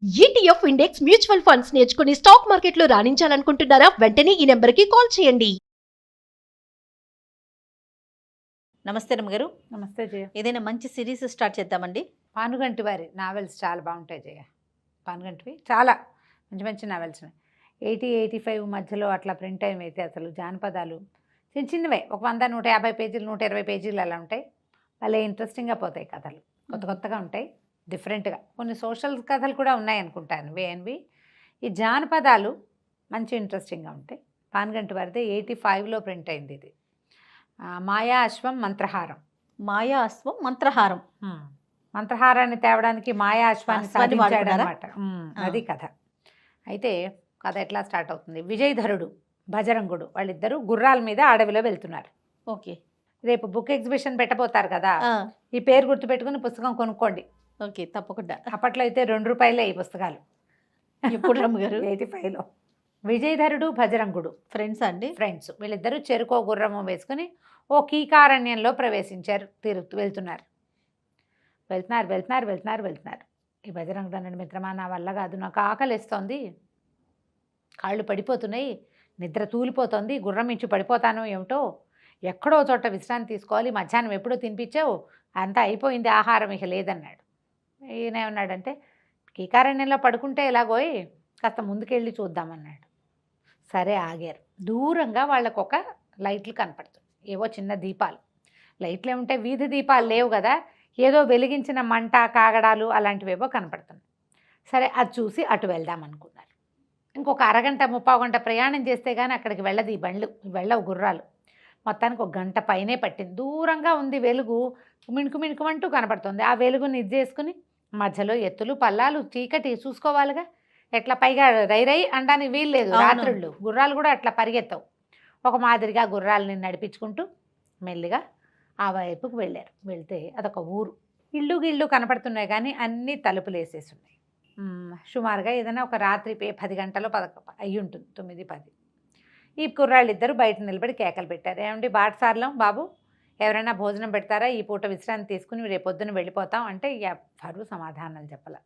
ETF index mutual funds నేర్చుకుని stock మార్కెట్లో రాణించాలనుకుంటున్నారా? వెంటనే ఈ నెంబర్కి కాల్ చేయండి. నమస్తే రమ్మగారు. నమస్తే జయ. ఏదైనా మంచి సిరీస్ స్టార్ట్ చేద్దామండి. పానుగంటి వారి నావెల్స్ చాలా బాగుంటాయి జయ. పానుగంటివి చాలా మంచి మంచి నావెల్స్ ఉన్నాయి. 80-85 మధ్యలో అట్లా ప్రింట్ అయినవి అయితే అసలు జానపదాలు చిన్న చిన్నవే, ఒక 100-150 పేజీలు 120 పేజీలు అలా ఉంటాయి. భలే ఇంట్రెస్టింగ్గా పోతాయి కథలు, కొత్త కొత్తగా ఉంటాయి, డిఫరెంట్గా. కొన్ని సోషల్ కథలు కూడా ఉన్నాయి అనుకుంటాను వేఎన్వి. ఈ జానపదాలు మంచి ఇంట్రెస్టింగ్గా ఉంటాయి. పానుగంటి వారిది 85లో ప్రింట్ అయింది ఇది. మాయా అశ్వం మంత్రహారం. మాయా అశ్వం మంత్రహారం. మంత్రహారాన్ని తేవడానికి మాయా అశ్వాన్ని అశ్వాన్ని వాడుకున్నారా? సాధించాడనమాట. అది కథ. అయితే కథ ఎట్లా స్టార్ట్ అవుతుంది? విజయధరుడు, భజరంగుడు వాళ్ళిద్దరూ గుర్రాల మీద అడవిలో వెళ్తున్నారు. ఓకే. రేపు బుక్ ఎగ్జిబిషన్ పెట్టబోతారు కదా, ఆ, ఈ పేరు గుర్తుపెట్టుకుని పుస్తకం కొనుక్కోండి. ఓకే తప్పకుండా. అప్పట్లో అయితే ₹2 ఈ పుస్తకాలు. ఎప్పుడు రమ్మగారు? 85లో. విజయధరుడు భజరంగుడు ఫ్రెండ్స్ అండి? ఫ్రెండ్స్. వీళ్ళిద్దరూ చెరుకో గుర్రము వేసుకుని ఓ కీకారణ్యంలో ప్రవేశించారు. వెళ్తున్నారు. ఈ భజరంగుడు అన్నాడు, మిత్రమా నా వల్ల కాదు, నాకు ఆకలిస్తోంది, కాళ్ళు పడిపోతున్నాయి, నిద్ర తూలిపోతుంది, గుర్రం ఇచ్చి పడిపోతాను ఏమిటో, ఎక్కడో చోట విశ్రాంతి తీసుకోవాలి, మధ్యాహ్నం ఎప్పుడో తినిపించావు, అంతా అయిపోయింది, ఆహారం ఇక లేదన్నాడు. ఈయన ఏమన్నాడంటే, కీకారణ్యంలో పడుకుంటే ఎలాగోయ్, కాస్త ముందుకెళ్ళి చూద్దామన్నాడు. సరే ఆగారు. దూరంగా వాళ్ళకు ఒక లైట్లు కనపడుతుంది, ఏవో చిన్న దీపాలు. లైట్లు ఏముంటే వీధి దీపాలు లేవు కదా, ఏదో వెలిగించిన మంట కాగడాలు అలాంటివేవో కనపడుతున్నాయి. సరే అది చూసి అటు వెళ్దాం అనుకున్నారు. ఇంకొక అరగంట 30 గంట ప్రయాణం చేస్తే కానీ అక్కడికి వెళ్ళదు ఈ బండ్లు, వెళ్ళవు గుర్రాలు. మొత్తానికి 1 గంట పైనే పట్టింది. దూరంగా ఉంది వెలుగు, మిణుకుమంటూ కనపడుతుంది. ఆ వెలుగుని ఇది చేసుకుని మధ్యలో ఎత్తులు పల్లాలు చీకటి చూసుకోవాలిగా, ఎట్లా పైగా రై అనడానికి వీల్లేదు. రాత్రుళ్ళు గుర్రాలు కూడా అట్లా పరిగెత్తవు. ఒక మాదిరిగా గుర్రాలని నడిపించుకుంటూ మెల్లిగా ఆ వైపుకు వెళ్ళారు. వెళ్తే అదొక ఊరు. ఇళ్ళు కనపడుతున్నాయి కానీ అన్నీ తలుపులు వేసేసి ఉన్నాయి. సుమారుగా ఏదైనా ఒక రాత్రి 10 గంటలో అయ్యి ఉంటుంది, 9-10. ఈ కుర్రాళ్ళు ఇద్దరు బయట నిలబడి కేకలు పెట్టారు. ఏమండి బాటసార్లం బాబు, ఎవరైనా భోజనం పెడతారా, ఈ పూట విశ్రాంతి తీసుకుని రేపొద్దున వెళ్ళిపోతాం అంటే ఎవ్వరూ సమాధానం చెప్పాల.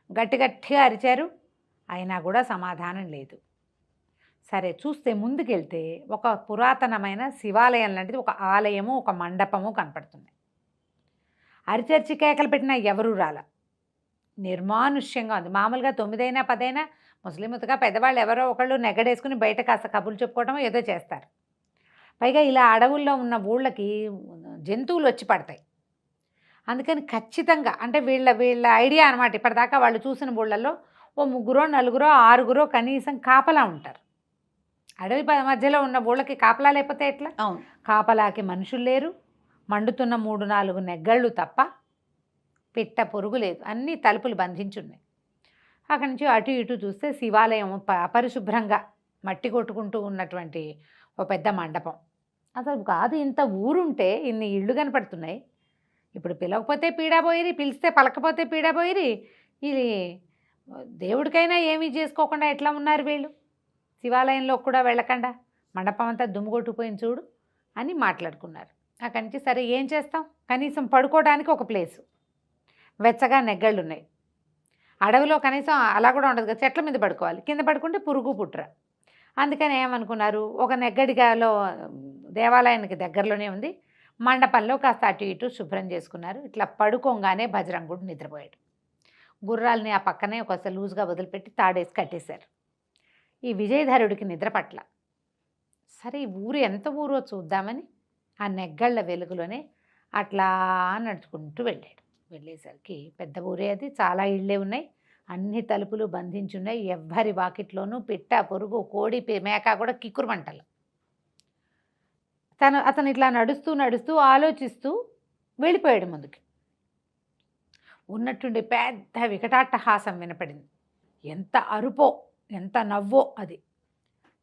గట్టిగా అరిచారు, అయినా కూడా సమాధానం లేదు. సరే చూస్తే ముందుకెళ్తే ఒక పురాతనమైన శివాలయం లాంటిది, ఒక ఆలయము, ఒక మండపము కనపడుతుంది. అరిచర్చి కేకలు పెట్టినా ఎవరూ రాల. నిర్మానుష్యంగా ఉంది. మామూలుగా 9 10 ముస్లింగా పెద్దవాళ్ళు ఎవరో ఒకళ్ళు నెగడేసుకుని బయట కాస్త కబుర్లు చెప్పుకోవటం ఏదో చేస్తారు. పైగా ఇలా అడవుల్లో ఉన్న ఊళ్ళకి జంతువులు వచ్చి పడతాయి. అందుకని ఖచ్చితంగా అంటే వీళ్ళ ఐడియా అనమాట. ఇప్పటిదాకా వాళ్ళు చూసిన ఊళ్ళల్లో ఓ 3 4 6 కనీసం కాపలా ఉంటారు. అడవి మధ్యలో ఉన్న ఊళ్ళకి కాపలా లేకపోతే ఎట్లా? అవును. కాపలాకి మనుషులు లేరు, మండుతున్న 3-4 నెగ్గళ్ళు తప్ప పిట్ట పొరుగు లేదు, అన్నీ తలుపులు బంధించున్నాయి. అక్కడి నుంచి అటు ఇటు చూస్తే శివాలయం అపరిశుభ్రంగా మట్టి కొట్టుకుంటూ ఉన్నటువంటి ఒక పెద్ద మండపం. అసలు కాదు, ఇంత ఊరుంటే ఇన్ని ఇళ్ళు కనపడుతున్నాయి. ఇప్పుడు పిలవకపోతే పీడాపోయిరి, పిలిస్తే పలకపోతే పీడాపోయిరి. ఇది దేవుడికైనా ఏమీ చేసుకోకుండా ఎట్లా ఉన్నారు వీళ్ళు, శివాలయంలో కూడా వెళ్ళకుండా మండపం అంతా దుమ్ము కొట్టుకుపోయింది చూడు అని మాట్లాడుకున్నారు. అక్కడి నుంచి సరే ఏం చేస్తాం, కనీసం పడుకోవడానికి ఒక ప్లేసు, వెచ్చగా నెగ్గళ్ళు ఉన్నాయి. అడవిలో కనీసం అలా కూడా ఉండదు కదా, చెట్ల మీద పడుకోవాలి, కింద పడుకుంటే పురుగు పుట్ర. అందుకని ఏమనుకున్నారు, ఒక నెగ్గడిగాలో దేవాలయానికి దగ్గరలోనే ఉంది మండపంలో కాస్త అటు ఇటు శుభ్రం చేసుకున్నారు. ఇట్లా పడుకోగానే భజరంగుడు నిద్రపోయాడు. గుర్రాలని ఆ పక్కనే ఒక లూజ్గా వదిలిపెట్టి తాడేసి కట్టేశారు. ఈ విజయధరుడికి నిద్ర పట్ల. సరే ఈ ఊరు ఎంత ఊరో చూద్దామని ఆ నెగ్గళ్ళ వెలుగులోనే అట్లా నడుచుకుంటూ వెళ్ళాడు. వెళ్ళేసరికి పెద్ద ఊరే అది, చాలా ఇళ్ళే ఉన్నాయి, అన్ని తలుపులు బంధించున్నాయి, ఎవ్వరి వాకిట్లోనూ పిట్ట పొరుగు కోడి మేక కూడా కిక్కురుమంటలు. అతను ఇట్లా నడుస్తూ ఆలోచిస్తూ వెళ్ళిపోయాడు ముందుకి. ఉన్నట్టుండి పెద్ద వికటాట్టహాసం వినపడింది. ఎంత అరుపో ఎంత నవ్వో అది,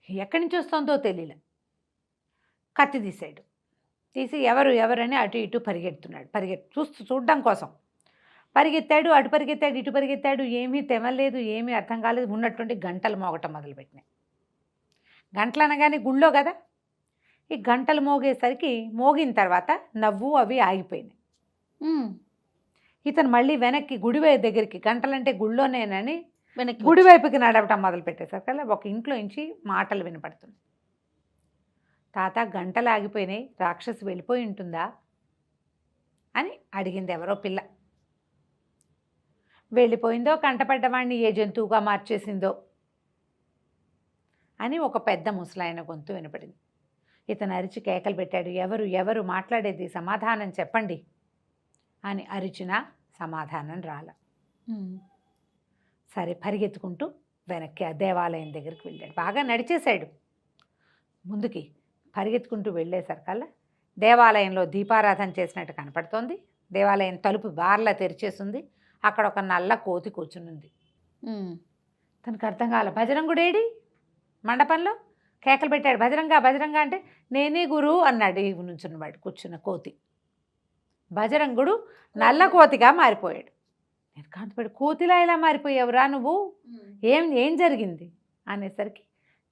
ఎక్కడి నుంచి వస్తుందో తెలియలే. కత్తి తీసి ఎవరని అటు ఇటు పరిగెడుతున్నాడు. చూడడం కోసం పరిగెత్తాడు, అటు పరిగెత్తాడు, ఇటు పరిగెత్తాడు, ఏమీ తెమలేదు, ఏమీ అర్థం కాలేదు. ఉన్నటువంటి గంటలు మోగటం మొదలుపెట్టినాయి. గంటలు అనగానే గుళ్ళో కదా, ఈ గంటలు మోగేసరికి మోగిన తర్వాత నవ్వు అవి ఆగిపోయినాయి. ఇతను మళ్ళీ వెనక్కి గుడివైపు దగ్గరికి, గంటలంటే గుళ్ళోనేనని వెనక్కి గుడివైపుకి నడవటం మొదలు పెట్టేశారు కదా. ఒక ఇంట్లో నుంచి మాటలు వినపడుతుంది. తాత గంటలు ఆగిపోయినాయి, రాక్షసి వెళ్ళిపోయి ఉంటుందా అని అడిగింది ఎవరో పిల్ల. వెళ్ళిపోయిందో, కంటపడ్డవాడిని ఏ జంతువుగా మార్చేసిందో అని ఒక పెద్ద ముసలాయన గొంతు వినపడింది. ఇతను అరిచి కేకలు పెట్టాడు, ఎవరు ఎవరు మాట్లాడేది, సమాధానం చెప్పండి అని అరిచినా సమాధానం రాల. సరే పరిగెత్తుకుంటూ వెనక్కి ఆ దేవాలయం దగ్గరికి వెళ్ళాడు. బాగా నడిచేశాడు ముందుకి. పరిగెత్తుకుంటూ వెళ్ళేసరికల్లా దేవాలయంలో దీపారాధన చేసినట్టు కనపడుతోంది. దేవాలయం తలుపు బార్లా తెరిచేసింది. అక్కడ ఒక నల్ల కోతి కూర్చునుంది. తనకు అర్థం కాల. బజరంగుడేడి మండపంలో కేకలు పెట్టాడు, బజరంగా బజరంగా అంటే నేనే గురు అన్నాడు ఈ నుంచున్నవాడు కూర్చున్న కోతి. బజరంగుడు నల్ల కోతిగా మారిపోయాడు. నేను కాంతిపడి, కోతిలా ఎలా మారిపోయావురా నువ్వు, ఏం జరిగింది అనేసరికి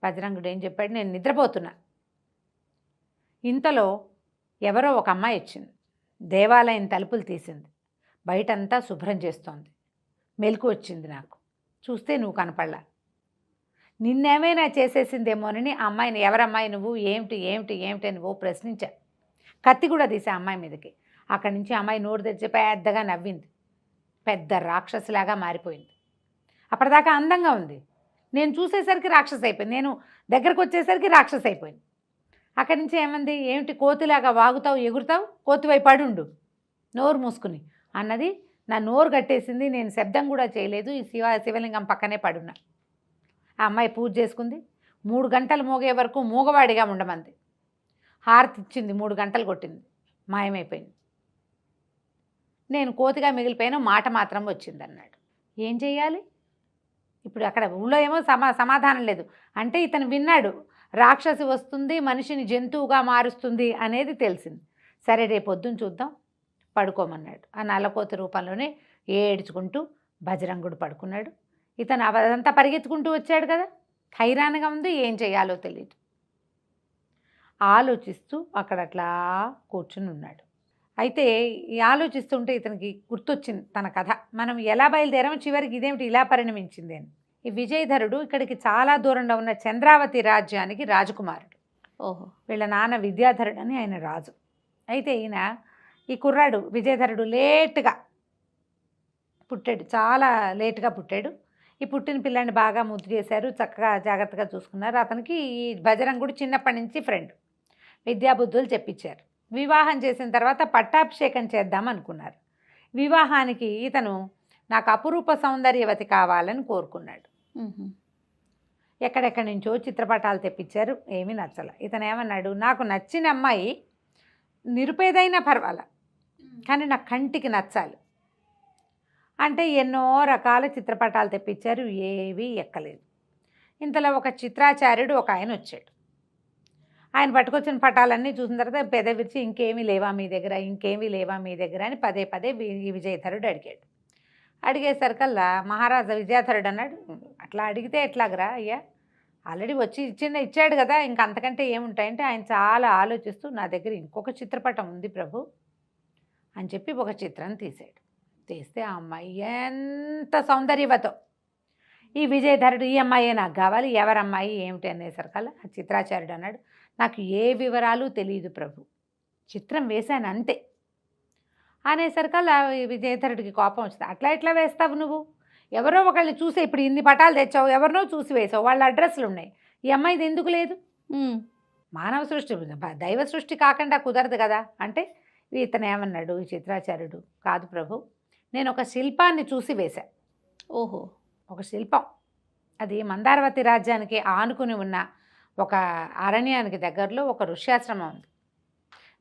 బజరంగుడు ఏం చెప్పాడు, నేను నిద్రపోతున్నా. ఇంతలో ఎవరో ఒక అమ్మాయి వచ్చింది. దేవాలయం తలుపులు తీసింది. బయటంతా శుభ్రం చేస్తోంది. మెలకు వచ్చింది నాకు. చూస్తే నువ్వు కనపడలా. నిన్నేమైనా చేసేసిందేమోనని ఆ అమ్మాయిని, ఎవరమ్మాయి నువ్వు, ఏమిటి ఏమిటి ఏమిటి అని ప్రశ్నించా. కత్తి కూడా తీసా అమ్మాయి మీదకి. అక్కడి నుంచి అమ్మాయి నోరు తెరిచి పెద్దగా నవ్వింది. పెద్ద రాక్షసిలాగా మారిపోయింది. అప్పటిదాకా అందంగా ఉంది. నేను చూసేసరికి రాక్షసి అయిపోయింది. నేను దగ్గరకు వచ్చేసరికి రాక్షసి అయిపోయింది. అక్కడి నుంచి ఏమంది, ఏమిటి కోతిలాగా వాగుతావు, ఎగురుతావు, కోతివై పడుండు నోరు మూసుకుని అన్నది. నా నోరు కట్టేసింది. నేను శబ్దం కూడా చేయలేదు. ఈ శివలింగం పక్కనే పడున్నా. ఆ అమ్మాయి పూజ చేసుకుంది. 3 గంటలు మోగే వరకు మూగవాడిగా ఉండమంది. హారతి ఇచ్చింది. 3 గంటలు కొట్టింది. మాయమైపోయింది. నేను కోతిగా మిగిలిపోయాను, మాట మాత్రం వచ్చిందన్నాడు. ఏం చేయాలి ఇప్పుడు? అక్కడ ఊళ్ళో ఏమో సమాధానం లేదు. అంటే ఇతను విన్నాడు, రాక్షసి వస్తుంది, మనిషిని జంతువుగా మారుస్తుంది అనేది తెలిసింది. సరే రేపు పొద్దున్న చూద్దాం, పడుకోమన్నాడు. ఆ నల్లకోతి రూపంలోనే ఏడ్చుకుంటూ బజరంగుడు పడుకున్నాడు. ఇతను అదంతా పరిగెత్తుకుంటూ వచ్చాడు కదా, హైరాణగా ఉంది, ఏం చేయాలో తెలియదు. ఆలోచిస్తూ అక్కడ అట్లా కూర్చుని ఉన్నాడు. అయితే ఈ ఆలోచిస్తుంటే ఇతనికి గుర్తొచ్చింది తన కథ. మనం ఎలా బయలుదేరామో చివరికి ఇదేమిటి ఇలా పరిణమించింది అని. ఈ విజయధరుడు ఇక్కడికి చాలా దూరంలో ఉన్న చంద్రావతి రాజ్యానికి రాజకుమారుడు. ఓహో. వీళ్ళ నాన్న విద్యాధరుడు అని ఆయన రాజు. అయితే ఈయన ఈ కుర్రాడు విజయధరుడు లేటుగా పుట్టాడు, చాలా లేటుగా పుట్టాడు. ఈ పుట్టిన పిల్లాన్ని బాగా ముద్దు చేశారు, చక్కగా జాగ్రత్తగా చూసుకున్నారు. అతనికి ఈ బజరంగుడు చిన్నప్పటి నుంచి ఫ్రెండ్. విద్యాబుద్ధులు చెప్పించారు. వివాహం చేసిన తర్వాత పట్టాభిషేకం చేద్దాం అనుకున్నారు. వివాహానికి ఇతను నాకు అపురూప సౌందర్యవతి కావాలని కోరుకున్నాడు. ఎక్కడెక్కడి నుంచో చిత్రపటాలు తెప్పించారు, ఏమీ నచ్చల. ఇతను ఏమన్నాడు, నాకు నచ్చిన అమ్మాయి నిరుపేదైనా పర్వాలా, కానీ నా కంటికి నచ్చాలి అంటే ఎన్నో రకాల చిత్రపటాలు తెప్పించారు, ఏవీ ఎక్కలేదు. ఇంతలో ఒక చిత్రాచార్యుడు ఒక ఆయన వచ్చాడు. ఆయన పట్టుకొచ్చిన పటాలన్నీ చూసిన తర్వాత పెద విరిచి, ఇంకేమీ లేవా మీ దగ్గర, ఇంకేమీ లేవా మీ దగ్గర అని పదే పదే ఈ విజయధరుడు అడిగాడు. అడిగేసరికల్లా మహారాజా విజయధరుడు అన్నాడు, అట్లా అడిగితే ఎట్లాగరా అయ్యా, ఆల్రెడీ వచ్చి ఇచ్చాడు కదా, ఇంక అంతకంటే ఏముంటాయంటే ఆయన చాలా ఆలోచిస్తూ, నా దగ్గర ఇంకొక చిత్రపటం ఉంది ప్రభు అని చెప్పి ఒక చిత్రం తీసాడు. తీస్తే ఆ అమ్మాయి ఎంత సౌందర్యవతో. ఈ విజయధరుడు, ఈ అమ్మాయే నాకు కావాలి, ఎవరమ్మాయి ఏమిటి అనేసరికల్లా ఆ చిత్రాచార్యుడు అన్నాడు, నాకు ఏ వివరాలు తెలియదు ప్రభు, చిత్రం వేశాను అంతే అనేసరికల్లా విజయధరుడికి కోపం వచ్చింది. అట్లా ఎట్లా వేస్తావు నువ్వు, ఎవరో ఒకళ్ళని చూసే, ఇప్పుడు ఇన్ని పటాలు తెచ్చావు, ఎవరినో చూసి వేసావు, వాళ్ళ అడ్రస్లు ఉన్నాయి, ఈ అమ్మాయిది ఎందుకు లేదు? మానవ సృష్టి, దైవ సృష్టి కాకుండా కుదరదు కదా అంటే ఇతను ఏమన్నాడు ఈ చిత్రాచార్యుడు, కాదు ప్రభు, నేను ఒక శిల్పాన్ని చూసి వేశా. ఓహో. ఒక శిల్పం, అది మందారవతి రాజ్యానికి ఆనుకుని ఉన్న ఒక అరణ్యానికి దగ్గరలో ఒక ఋష్యాశ్రమం ఉంది.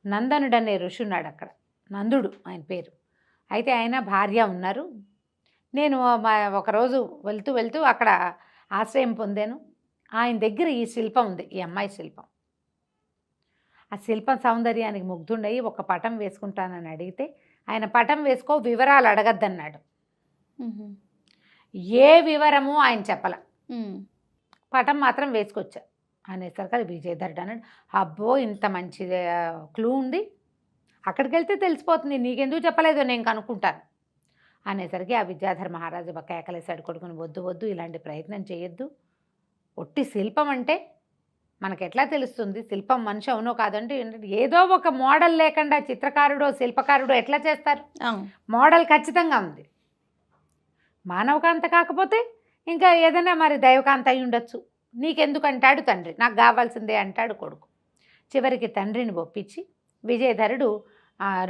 నందనుడు అనే ఋషి ఉన్నాడు అక్కడ, నందుడు ఆయన పేరు. అయితే ఆయన భార్య ఉన్నారు. నేను ఒకరోజు వెళ్తూ అక్కడ ఆశ్రయం పొందాను. ఆయన దగ్గర ఈ శిల్పం ఉంది, ఈ అమ్మాయి శిల్పం. ఆ శిల్పం సౌందర్యానికి ముగ్ధుండయి ఒక పటం వేసుకుంటానని అడిగితే ఆయన పటం వేసుకో, వివరాలు అడగద్దన్నాడు. ఏ వివరము ఆయన చెప్పల, పటం మాత్రం వేసుకొచ్చా అనేసరికి విజయధరుడు అన్నాడు, అబ్బో ఇంత మంచి క్లూ ఉంది, అక్కడికి వెళ్తే తెలిసిపోతుంది, నీకెందుకు చెప్పలేదు నేను కనుక్కుంటాను అనేసరికి ఆ విద్యాధర మహారాజు కేకలేశాడు కొడుకుని, వద్దు వద్దు, ఇలాంటి ప్రయత్నం చేయొద్దు. ఒట్టి శిల్పం అంటే మనకు ఎట్లా తెలుస్తుంది శిల్పం మనిషి అవునో కాదంటే? ఏదో ఒక మోడల్ లేకుండా చిత్రకారుడో శిల్పకారుడో ఎట్లా చేస్తారు? మోడల్ ఖచ్చితంగా ఉంది. మానవకాంత కాకపోతే ఇంకా ఏదైనా మరి దైవకాంత అయి ఉండొచ్చు. నీకెందుకు అంటాడు తండ్రి, నాకు కావాల్సిందే అంటాడు కొడుకు. చివరికి తండ్రిని ఒప్పించి విజయధరుడు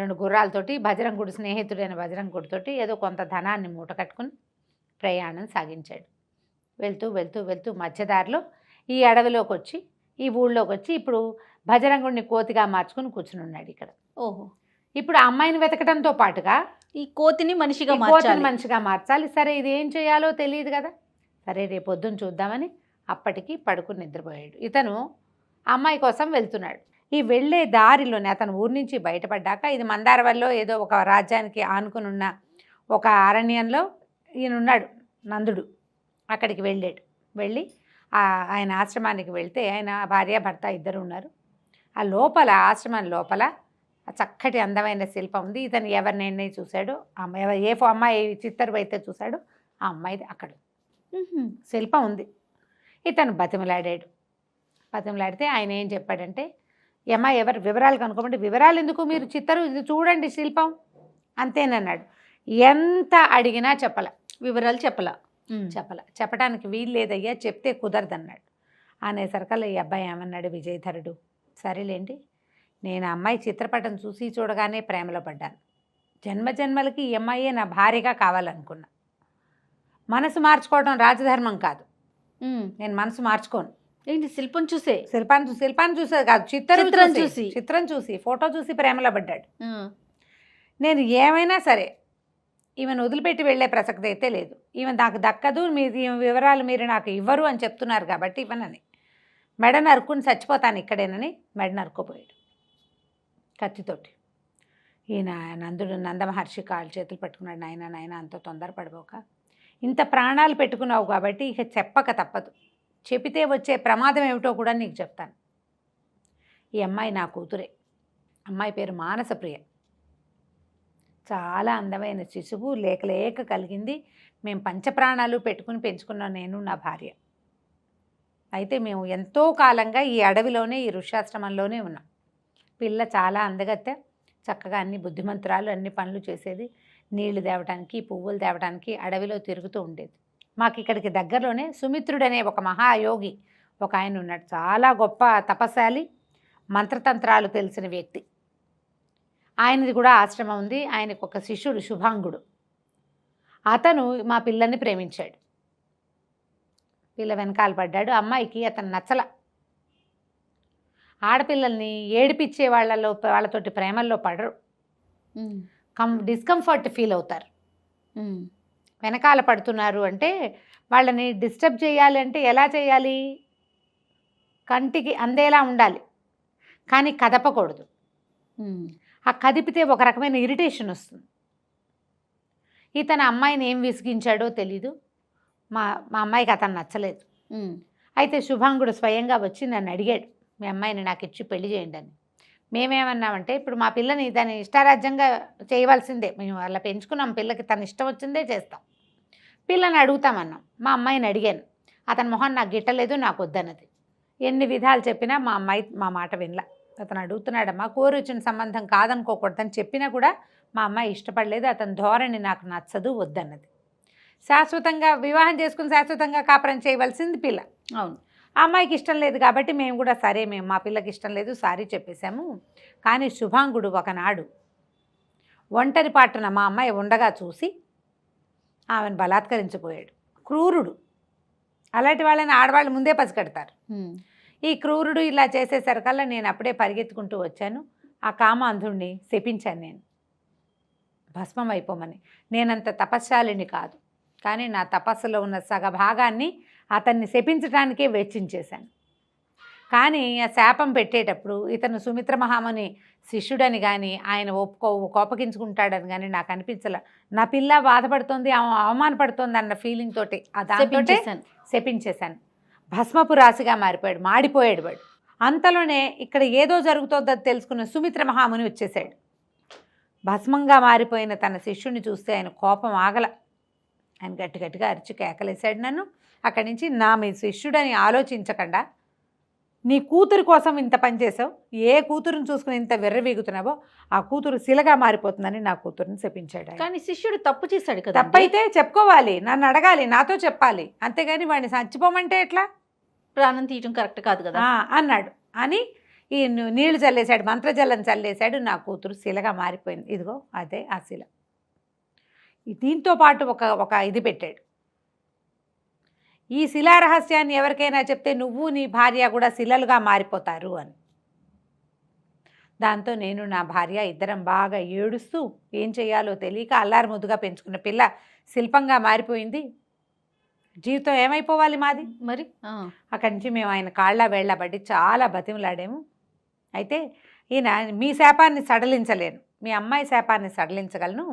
2 గుర్రాలతోటి బజరంగుడు స్నేహితుడైన బజరంగుడితోటి ఏదో కొంత ధనాన్ని మూట కట్టుకుని ప్రయాణం సాగించాడు. వెళ్తూ వెళ్తూ వెళ్తూ మధ్యదారిలో ఈ అడవిలోకి వచ్చి, ఈ ఊళ్ళోకి వచ్చి ఇప్పుడు బజరంగుడిని కోతిగా మార్చుకుని కూర్చుని ఉన్నాడు ఇక్కడ. ఓహో, ఇప్పుడు ఆ అమ్మాయిని వెతకడంతో పాటుగా ఈ కోతిని మనిషిగా మనిషిగా మార్చాలి. సరే, ఇది ఏం చేయాలో తెలియదు కదా. సరే, రేపు పొద్దున్న చూద్దామని అప్పటికి పడుకుని నిద్రపోయాడు. ఇతను అమ్మాయి కోసం వెళ్తున్నాడు. ఈ వెళ్ళే దారిలోనే అతను ఊరి నుంచి బయటపడ్డాక, ఇది మందారవల్లో ఏదో ఒక రాజ్యానికి ఆనుకుని ఉన్న ఒక అరణ్యంలో ఈయనున్నాడు నందుడు. అక్కడికి వెళ్ళాడు. వెళ్ళి ఆయన ఆశ్రమానికి వెళ్తే ఆయన భార్య భర్త ఇద్దరు ఉన్నారు. ఆ లోపల ఆశ్రమం లోపల చక్కటి అందమైన శిల్పం ఉంది. ఇతను ఎవరినైనా చూశాడో, ఏ అమ్మాయి చిత్తరు అయితే చూశాడో ఆ అమ్మాయిది అక్కడ శిల్పం ఉంది. ఇతను బతిమలాడాడు. బతిమలాడితే ఆయన ఏం చెప్పాడంటే, ఈ అమ్మాయి ఎవరు వివరాలు కనుక్కోమంటే, వివరాలు ఎందుకు, మీరు చిత్తరు ఇది చూడండి శిల్పం అంతేనన్నాడు. ఎంత అడిగినా వివరాలు చెప్పడానికి వీలు లేదయ్యా, చెప్తే కుదరదన్నాడు. అనేసరికల్లా ఈ అబ్బాయి ఏమన్నాడు విజయధరుడు, సరేలేండి, నేను అమ్మాయి చిత్రపటం చూసి చూడగానే ప్రేమలో పడ్డాను. జన్మజన్మలకి ఈ అమ్మాయే నా భార్యగా కావాలనుకున్నా. మనసు మార్చుకోవడం రాజధర్మం కాదు. నేను మనసు మార్చుకోను. ఏంటి, శిల్పం చూసే? శిల్పాన్ని చూసేది కాదు, చిత్రం చూసి ఫోటో చూసి ప్రేమలో పడ్డాడు. నేను ఏమైనా సరే ఈమెను వదిలిపెట్టి వెళ్ళే ప్రసక్తి అయితే లేదు. ఈమె నాకు దక్కదు, ఈమె వివరాలు మీరు నాకు ఇవ్వరు అని చెప్తున్నారు కాబట్టి ఇవ్వనని మెడ నరుక్కుని చచ్చిపోతాను ఇక్కడేనని మెడ నరుక్కుపోయాడు కత్తితోటి. ఈయన నందమహర్షి కాళ్ళు చేతులు పట్టుకున్నాడు. నాయన అంత తొందరపడిపోక, ఇంత ప్రాణాలు పెట్టుకున్నావు కాబట్టి ఇక చెప్పక తప్పదు. చెబితే వచ్చే ప్రమాదం ఏమిటో కూడా నీకు చెప్తాను. ఈ అమ్మాయి నా కూతురే. అమ్మాయి పేరు మానసప్రియ. చాలా అందమైన శిశువు లేక కలిగింది. మేము పంచప్రాణాలు పెట్టుకుని పెంచుకున్నాం, నేను నా భార్య. అయితే మేము ఎంతో కాలంగా ఈ అడవిలోనే, ఈ ఋష్యాశ్రమంలోనే ఉన్నాం. పిల్ల చాలా అందగత్తె, చక్కగా అన్ని బుద్ధిమంతురాలు, అన్ని పనులు చేసేది. నీళ్లు తేవడానికి, పువ్వులు తేవడానికి అడవిలో తిరుగుతూ ఉండేది. మాకు ఇక్కడికి దగ్గరలోనే సుమిత్రుడనే ఒక మహాయోగి ఒక ఆయన ఉన్నాడు. చాలా గొప్ప తపస్శాలి, మంత్రతంత్రాలు తెలిసిన వ్యక్తి. ఆయనది కూడా ఆశ్రమం ఉంది. ఆయనకు ఒక శిష్యుడు శుభాంగుడు. అతను మా పిల్లని ప్రేమించాడు. పిల్ల వెనకాల పడ్డాడు. అమ్మాయికి అతను నచ్చల. ఆడపిల్లల్ని ఏడిపించే వాళ్ళతోటి ప్రేమల్లో పడరు, డిస్కంఫర్ట్ ఫీల్ అవుతారు. వెనకాల పడుతున్నారు అంటే వాళ్ళని డిస్టర్బ్ చేయాలి అంటే ఎలా చేయాలి? కంటికి అందేలా ఉండాలి, కానీ కదపకూడదు. ఆ కదిపితే ఒక రకమైన ఇరిటేషన్ వస్తుంది. ఇతను అమ్మాయిని ఏం విసిగించాడో తెలీదు. మా అమ్మాయికి అతను నచ్చలేదు. అయితే శుభాంగుడు స్వయంగా వచ్చి నన్ను అడిగాడు, మీ అమ్మాయిని నాకు ఇచ్చి పెళ్లి చేయండి అని. మేమేమన్నామంటే, ఇప్పుడు మా పిల్లని దాన్ని ఇష్టారాజ్యంగా చేయవలసిందే, మేము అలా పెంచుకున్నాం, పిల్లకి తన ఇష్టం వచ్చిందే చేస్తాం, పిల్లని అడుగుతామన్నాం. మా అమ్మాయిని అడిగాను. అతని మొహం నాకు గిట్టలేదు, నాకు వద్దన్నది. ఎన్ని విధాలు చెప్పినా మా అమ్మాయి మా మాట వినలా. అతను అడుగుతున్నాడమ్మా, కోరి వచ్చిన సంబంధం కాదనుకోకూడదని చెప్పినా కూడా మా అమ్మాయి ఇష్టపడలేదు. అతని ధోరణి నాకు నచ్చదు, వద్దన్నది. శాశ్వతంగా వివాహం చేసుకుని శాశ్వతంగా కాపురం చేయవలసింది పిల్ల. అవును, ఆ అమ్మాయికి ఇష్టం లేదు కాబట్టి మేము కూడా సరే, మేము మా పిల్లకి ఇష్టం లేదు, సారీ చెప్పేశాము. కానీ శుభాంగుడు ఒకనాడు ఒంటరి పాటున మా అమ్మాయి ఉండగా చూసి ఆమెను బలాత్కరించిపోయాడు. క్రూరుడు. అలాంటి వాళ్ళని ఆడవాళ్ళు ముందే పసిగడతారు. ఈ క్రూరుడు ఇలా చేసేసరికల్లా నేను అప్పుడే పరిగెత్తుకుంటూ వచ్చాను. ఆ కామాంధుడిని శపించాను, నేను భస్మం అయిపోమని. నేనంత తపశ్శాలిని కాదు, కానీ నా తపస్సులో ఉన్న సగభాగాన్ని అతన్ని శపించడానికే వెచ్చించేశాను. కానీ ఆ శాపం పెట్టేటప్పుడు ఇతను సుమిత్ర మహాముని శిష్యుడని కానీ ఆయన కోపగించుకుంటాడని కానీ నాకు అనిపించలే. నా పిల్ల బాధపడుతోంది, అవమానపడుతోంది అన్న ఫీలింగ్ తోటి దాంతో శపించేశాను. భస్మపు రాశిగా మారిపోయాడు, మాడిపోయాడు వాడు. అంతలోనే ఇక్కడ ఏదో జరుగుతుందో తెలుసుకున్న సుమిత్ర మహాముని వచ్చేసాడు. భస్మంగా మారిపోయిన తన శిష్యుని చూస్తే ఆయన కోపం ఆగల. ఆయన గట్టి గట్టిగా అరిచి కేకలేశాడు నన్ను. అక్కడి నుంచి మీ శిష్యుడని ఆలోచించకుండా నీ కూతురు కోసం ఇంత పని చేసావు, ఏ కూతురుని చూసుకుని ఇంత వెర్రవీగుతున్నావో ఆ కూతురు శిలగా మారిపోతుందని నా కూతురుని శపించాడు ఆయన. కానీ శిష్యుడు తప్పు చేశాడు కదా. తప్పైతే చెప్పుకోవాలి, నన్ను అడగాలి, నాతో చెప్పాలి, అంతేగాని వాడిని చచ్చిపోమంటే ఎట్లా? ప్రాణం తీయటం కరెక్ట్ కాదు కదా అన్నాడు. అని ఈ నీళ్లు చల్లేశాడు, మంత్రజలం చల్లేశాడు. నా కూతురు శిలగా మారిపోయింది. ఇదిగో అదే ఆ శిల. దీంతో పాటు ఒక ఇది పెట్టాడు. ఈ శిలా రహస్యాన్ని ఎవరికైనా చెప్తే నువ్వు నీ భార్య కూడా శిలలుగా మారిపోతారు అని. దాంతో నేను నా భార్య ఇద్దరం బాగా ఏడుస్తూ ఏం చేయాలో తెలియక అల్లారు ముద్దుగా పెంచుకున్న పిల్ల శిల్పంగా మారిపోయింది. జీవితం ఏమైపోవాలి మాది మరి. అక్కడి నుంచి మేము ఆయన కాళ్ళ వేళ్ళబడి చాలా బతిమలాడాము. అయితే ఈయన మీ శాపాన్ని సడలించలేను, మీ అమ్మాయి శాపాన్ని సడలించగలను.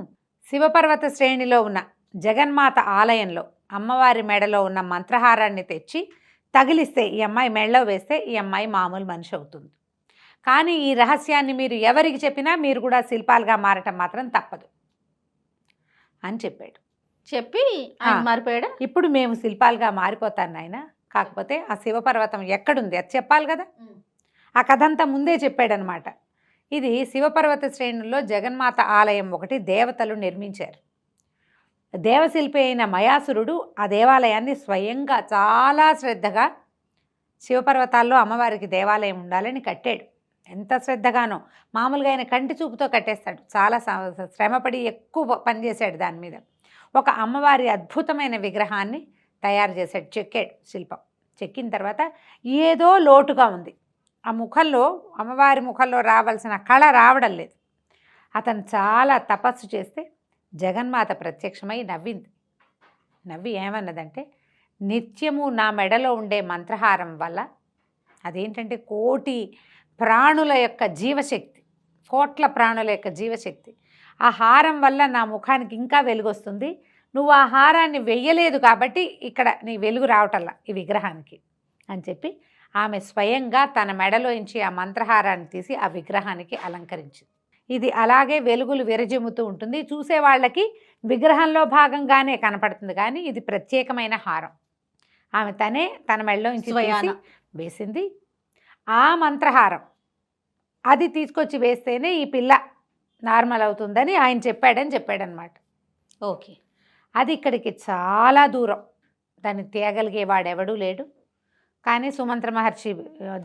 శివపర్వత శ్రేణిలో ఉన్న జగన్మాత ఆలయంలో అమ్మవారి మెడలో ఉన్న మంత్రహారాన్ని తెచ్చి తగిలిస్తే, ఈ అమ్మాయి మెడలో వేస్తే ఈ అమ్మాయి మామూలు మనిషి అవుతుంది. కానీ ఈ రహస్యాన్ని మీరు ఎవరికి చెప్పినా మీరు కూడా శిల్పాలుగా మారటం మాత్రం తప్పదు అని చెప్పాడు. చెప్పి ఆయన మారిపోయాడా? ఇప్పుడు మేము శిల్పాలుగా మారిపోతాను నాయన, కాకపోతే ఆ శివపర్వతం ఎక్కడుంది అది చెప్పాలి కదా. ఆ కథ అంతా ముందే చెప్పాడనమాట. ఇది శివపర్వత శ్రేణుల్లో జగన్మాత ఆలయం ఒకటి దేవతలు నిర్మించారు. దేవశిల్పి అయిన మయాసురుడు ఆ దేవాలయాన్ని స్వయంగా చాలా శ్రద్ధగా శివపర్వతాల్లో అమ్మవారికి దేవాలయం ఉండాలని కట్టాడు. ఎంత శ్రద్ధగానో, మామూలుగా ఆయన కంటి చూపుతో కట్టేస్తాడు. చాలా శ్రమపడి ఎక్కువ పనిచేశాడు దాని మీద. ఒక అమ్మవారి అద్భుతమైన విగ్రహాన్ని తయారు చేశాడు, చెక్కాడు శిల్పం. చెక్కిన తర్వాత ఏదో లోటుగా ఉంది. ఆ ముఖంలో, అమ్మవారి ముఖంలో రావాల్సిన కళ రావడం లేదు. అతను చాలా తపస్సు చేస్తే జగన్మాత ప్రత్యక్షమై నవ్వింది. నవ్వి ఏమన్నదంటే, నిత్యము నా మెడలో ఉండే మంత్రహారం వల్ల, అదేంటంటే కోటి ప్రాణుల యొక్క జీవశక్తి, కోట్ల ప్రాణుల యొక్క జీవశక్తి, ఆ హారం వల్ల నా ముఖానికి ఇంకా వెలుగొస్తుంది. నువ్వు ఆ హారాన్ని వెయ్యలేదు కాబట్టి ఇక్కడ నీ వెలుగు రావటల్లా ఈ విగ్రహానికి అని చెప్పి ఆమె స్వయంగా తన మెడలోంచి ఆ మంత్రహారాన్ని తీసి ఆ విగ్రహానికి అలంకరించింది. ఇది అలాగే వెలుగులు విరజిమ్ముతూ ఉంటుంది. చూసే వాళ్ళకి విగ్రహంలో భాగంగానే కనపడుతుంది, కానీ ఇది ప్రత్యేకమైన హారం. ఆమె తనే తన మెడలోంచి వేసింది. ఆ మంత్రహారం అది తీసుకొచ్చి వేస్తేనే ఈ పిల్ల నార్మల్ అవుతుందని ఆయన చెప్పాడనమాట. ఓకే. అది ఇక్కడికి చాలా దూరం, దాన్ని తేగలిగేవాడెవడూ లేడు. కానీ సుమంత్ర మహర్షి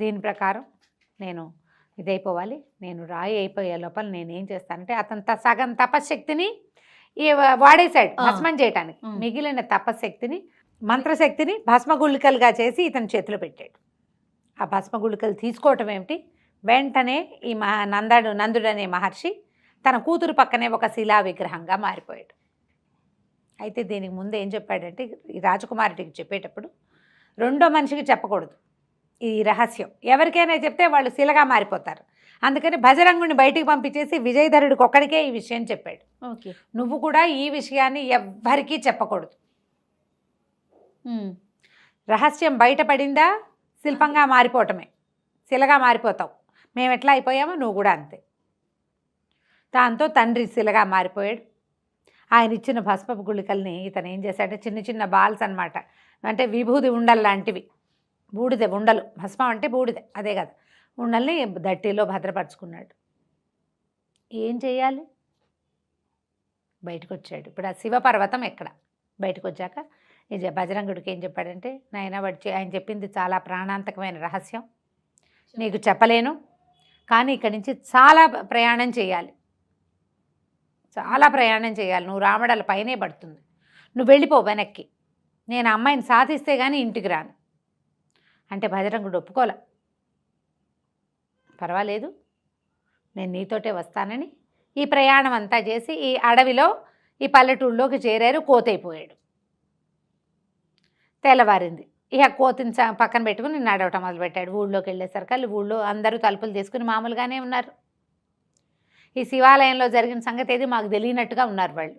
దీని ప్రకారం నేను ఇదైపోవాలి, నేను రాయి అయిపోయే లోపల నేనేం చేస్తానంటే, అతను సగం తపశ్శక్తిని వాడేశాడు భస్మం చేయటానికి. మిగిలిన తపశ్శక్తిని, మంత్రశక్తిని భస్మగుళికలుగా చేసి ఇతని చేతిలో పెట్టాడు. ఆ భస్మగుళికలు తీసుకోవటం ఏమిటి, వెంటనే ఈ నందుడు అనే మహర్షి తన కూతురు పక్కనే ఒక శిలా విగ్రహంగా మారిపోయాడు. అయితే దీనికి ముందు ఏం చెప్పాడంటే, ఈ రాజకుమారుడికి చెప్పేటప్పుడు రెండో మనిషికి చెప్పకూడదు ఈ రహస్యం. ఎవరికైనా చెప్తే వాళ్ళు శిలగా మారిపోతారు. అందుకని భజరంగుని బయటికి పంపించేసి విజయధరుడికి ఒక్కడికే ఈ విషయం చెప్పాడు. ఓకే. నువ్వు కూడా ఈ విషయాన్ని ఎవ్వరికీ చెప్పకూడదు. రహస్యం బయటపడిందా శిల్పంగా మారిపోవటమే, శిలగా మారిపోతావు. మేము ఎట్లా అయిపోయామో నువ్వు కూడా అంతే. దాంతో తండ్రి శిలగా మారిపోయాడు. ఆయన ఇచ్చిన భస్మపు గుళికల్ని ఇతను ఏం చేశాడంటే, చిన్న చిన్న బాల్స్ అనమాట, అంటే విభూది ఉండలు లాంటివి, బూడిద ఉండలు, భస్మం అంటే బూడిద, అదే కదా, ఉండల్ని దట్టిలో భద్రపరుచుకున్నాడు. ఏం చేయాలి, బయటకు వచ్చాడు. ఇప్పుడు ఆ శివపర్వతం ఎక్కడ, బయటకు వచ్చాక బజరంగుడికి ఏం చెప్పాడంటే, నాయన ఆయన చెప్పింది చాలా ప్రాణాంతకమైన రహస్యం, నీకు చెప్పలేను, కానీ ఇక్కడి నుంచి చాలా ప్రయాణం చేయాలి, చాలా ప్రయాణం చేయాలి, నువ్వు రామడల పైనే పడుతుంది, నువ్వు వెళ్ళిపో వెనక్కి, నేను అమ్మాయిని సాధిస్తే కానీ ఇంటికి రాను అంటే బజరంగుడు ఒప్పుకోలే. పర్వాలేదు, నేను నీతోటే వస్తానని ఈ ప్రయాణం అంతా చేసి ఈ అడవిలో ఈ పల్లెటూళ్ళలోకి చేరారు. కోతైపోయాడు. తెల్లవారింది. ఇక కోతిని పక్కన పెట్టుకుని నడవటం మొదలుపెట్టాడు. ఊళ్ళోకి వెళ్ళేసరికి ఊళ్ళో అందరూ తలుపులు తీసుకుని మామూలుగానే ఉన్నారు. ఈ శివాలయంలో జరిగిన సంగతి ఏది మాకు తెలియనట్టుగా ఉన్నారు వాళ్ళు.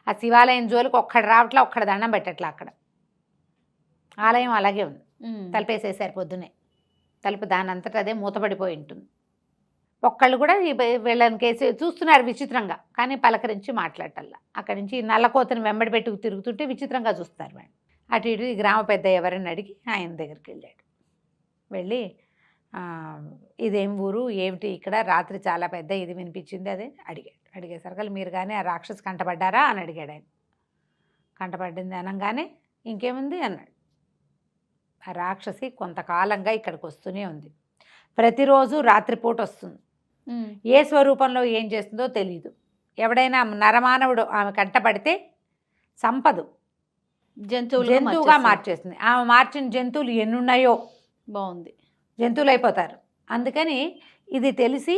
ఆ శివాలయం జోలికి ఒక్కడు రావట్లా, ఒక్కడ దండం పెట్టట్లా. అక్కడ ఆలయం అలాగే ఉంది, తలుపేసేసారు పొద్దునే. తలుపు దాని అంతటా అదే మూతపడిపోయి ఉంటుంది. ఒక్కళ్ళు కూడా వీళ్ళని కేసు చూస్తున్నారు విచిత్రంగా, కానీ పలకరించి మాట్లాడటల్లా. అక్కడి నుంచి నల్లకోతని వెంబడి పెట్టుకు తిరుగుతుంటే విచిత్రంగా చూస్తారు వాడిని. అటు ఇటు ఈ గ్రామ పెద్ద ఎవరని అడిగి ఆయన దగ్గరికి వెళ్ళాడు. వెళ్ళి ఇదేం ఊరు ఏమిటి ఇక్కడ రాత్రి చాలా పెద్ద ఇది వినిపించింది అదే అడిగాడు. అడిగేసరికి మీరు కానీ ఆ రాక్షసు కంటపడ్డారా అని అడిగాడు ఆయన. కంటపడింది అనగానే ఇంకేముంది అన్నాడు. ఆ రాక్షసి కొంతకాలంగా ఇక్కడికి వస్తూనే ఉంది, ప్రతిరోజు రాత్రిపూట వస్తుంది. ఏ స్వరూపంలో ఏం చేస్తుందో తెలీదు. ఎవడైనా నరమానవుడు ఆమె కంటపడితే సంపదు జంతువుగా మార్చేస్తుంది. ఆమె మార్చిన జంతువులు ఎన్నున్నాయో బాగుంది, జంతువులు అయిపోతారు. అందుకని ఇది తెలిసి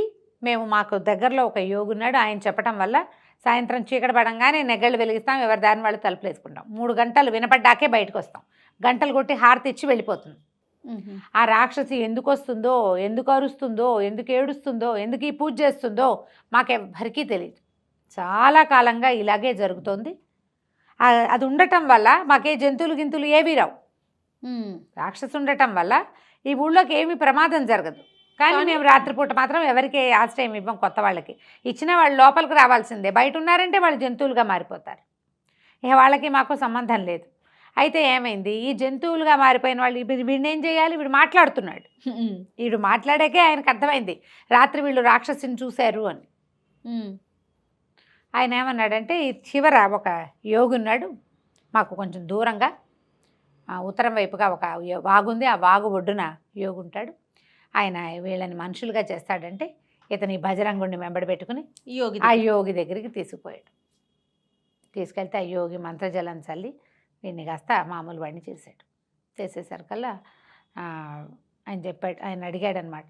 మేము మాకు దగ్గరలో ఒక యోగున్నాడు, ఆయన చెప్పడం వల్ల సాయంత్రం చీకటి పడంగానే నెగ్గళ్ళు వెలిగిస్తాం, ఎవరి దాని వాళ్ళు తలుపులు వేసుకుంటాం. 3 గంటలు వినపడ్డాకే బయటకు వస్తాం. గంటలు కొట్టి హారతి ఇచ్చి వెళ్ళిపోతుంది. ఆ రాక్షసి ఎందుకు వస్తుందో, ఎందుకు అరుస్తుందో, ఎందుకు ఏడుస్తుందో, ఎందుకు ఈ పూజ చేస్తుందో మాకెవ్వరికీ తెలియదు. చాలా కాలంగా ఇలాగే జరుగుతోంది. అది ఉండటం వల్ల మాకే జంతువులు గింతులు ఏవీ రావు. రాక్షసు ఉండటం వల్ల ఈ ఊళ్ళోకి ఏమీ ప్రమాదం జరగదు. కానీ మేము రాత్రిపూట మాత్రం ఎవరికి ఆశ్రయం ఇవ్వం. కొత్త వాళ్ళకి ఇచ్చిన వాళ్ళు లోపలికి రావాల్సిందే. బయట ఉన్నారంటే వాళ్ళు జంతువులుగా మారిపోతారు. ఇక వాళ్ళకి మాకు సంబంధం లేదు. అయితే ఏమైంది, ఈ జంతువులుగా మారిపోయిన వాళ్ళు వీడిని ఏం చేయాలి, వీడు మాట్లాడుతున్నాడు. వీడు మాట్లాడాకే ఆయనకు అర్థమైంది రాత్రి వీళ్ళు రాక్షసిని చూశారు అని. ఆయన ఏమన్నాడంటే, ఈ చివర ఒక యోగి ఉన్నాడు మాకు కొంచెం దూరంగా, ఉత్తరం వైపుగా ఒక వాగుంది, ఆ వాగు ఒడ్డున యోగి ఉంటాడు. ఆయన వీళ్ళని మనుషులుగా చేస్తాడంటే ఇతని బజరంగుడిని వెంబడి పెట్టుకుని ఆ యోగి దగ్గరికి తీసుకుపోయాడు. తీసుకెళ్తే ఆ యోగి మంత్రజలం చల్లి వీడిని కాస్త మామూలు వాడిని చేశాడు. చేసేసరికల్లా ఆయన చెప్పాడు, ఆయన అడిగాడనమాట,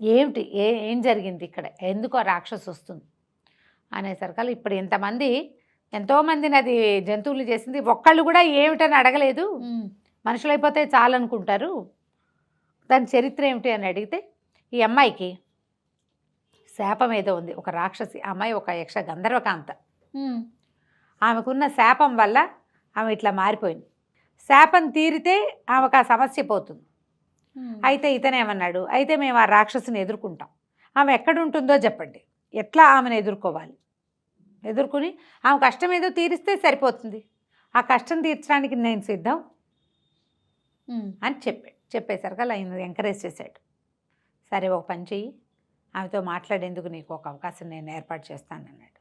ఏమిటి ఏం జరిగింది ఇక్కడ, ఎందుకు ఆ రాక్షసు వస్తుంది అనేసరికల్లా ఇప్పుడు ఇంతమంది ఎంతోమందిని అది జంతువులు చేసింది, ఒక్కళ్ళు కూడా ఏమిటని అడగలేదు, మనుషులైపోతే చాలనుకుంటారు, దాని చరిత్ర ఏమిటి అని అడిగితే ఈ అమ్మాయికి శాపం ఏదో ఉంది, ఒక రాక్షసి అమ్మాయి, ఒక యక్ష గంధర్వకాంత, ఆమెకున్న శాపం వల్ల ఆమె ఇట్లా మారిపోయింది. శాపం తీరితే ఆమెకు ఆ సమస్య పోతుంది. అయితే ఇతనేమన్నాడు, అయితే మేము ఆ రాక్షసుని ఎదుర్కొంటాం, ఆమె ఎక్కడ ఉంటుందో చెప్పండి, ఎట్లా ఆమెను ఎదుర్కోవాలి, ఎదుర్కొని ఆమె కష్టం ఏదో తీరిస్తే సరిపోతుంది, ఆ కష్టం తీర్చడానికి నేను సిద్ధం అని చెప్పేసరికి ఆయన ఎంకరేజ్ చేశాడు. సరే ఒక పని చెయ్యి, ఆమెతో మాట్లాడేందుకు నీకు ఒక అవకాశం నేను ఏర్పాటు చేస్తానన్నాడు.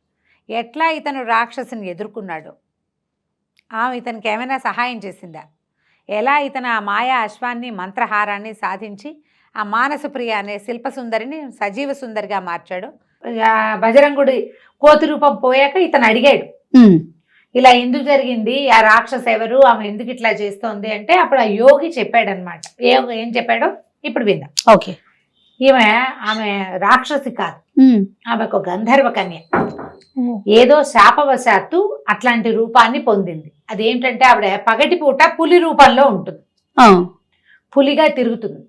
ఎట్లా ఇతను రాక్షసుని ఎదుర్కొన్నాడో ఆమె ఇతనికి ఏమైనా సహాయం చేసిందా, ఎలా ఇతను ఆ మాయా అశ్వాన్ని మంత్రహారాన్ని సాధించి ఆ మానసప్రియ అనే శిల్పసుందరిని సజీవ సుందరిగా మార్చాడు. బజరంగుడి కోతి రూపం పోయాక ఇతను అడిగాడు, ఇలా ఎందుకు జరిగింది, ఆ రాక్షసు ఎవరు, ఆమె ఎందుకు ఇట్లా చేస్తోంది అంటే అప్పుడు ఆ యోగి చెప్పాడనమాట. ఏం చెప్పాడో ఇప్పుడు విందాం. ఓకే. ఆమె రాక్షసి కాదు, ఆమెకు గంధర్వ కన్య. ఏదో శాపవశాత్తు అట్లాంటి రూపాన్ని పొందింది. అదేంటంటే ఆవిడ పగటిపూట పులి రూపంలో ఉంటుంది, పులిగా తిరుగుతుంది,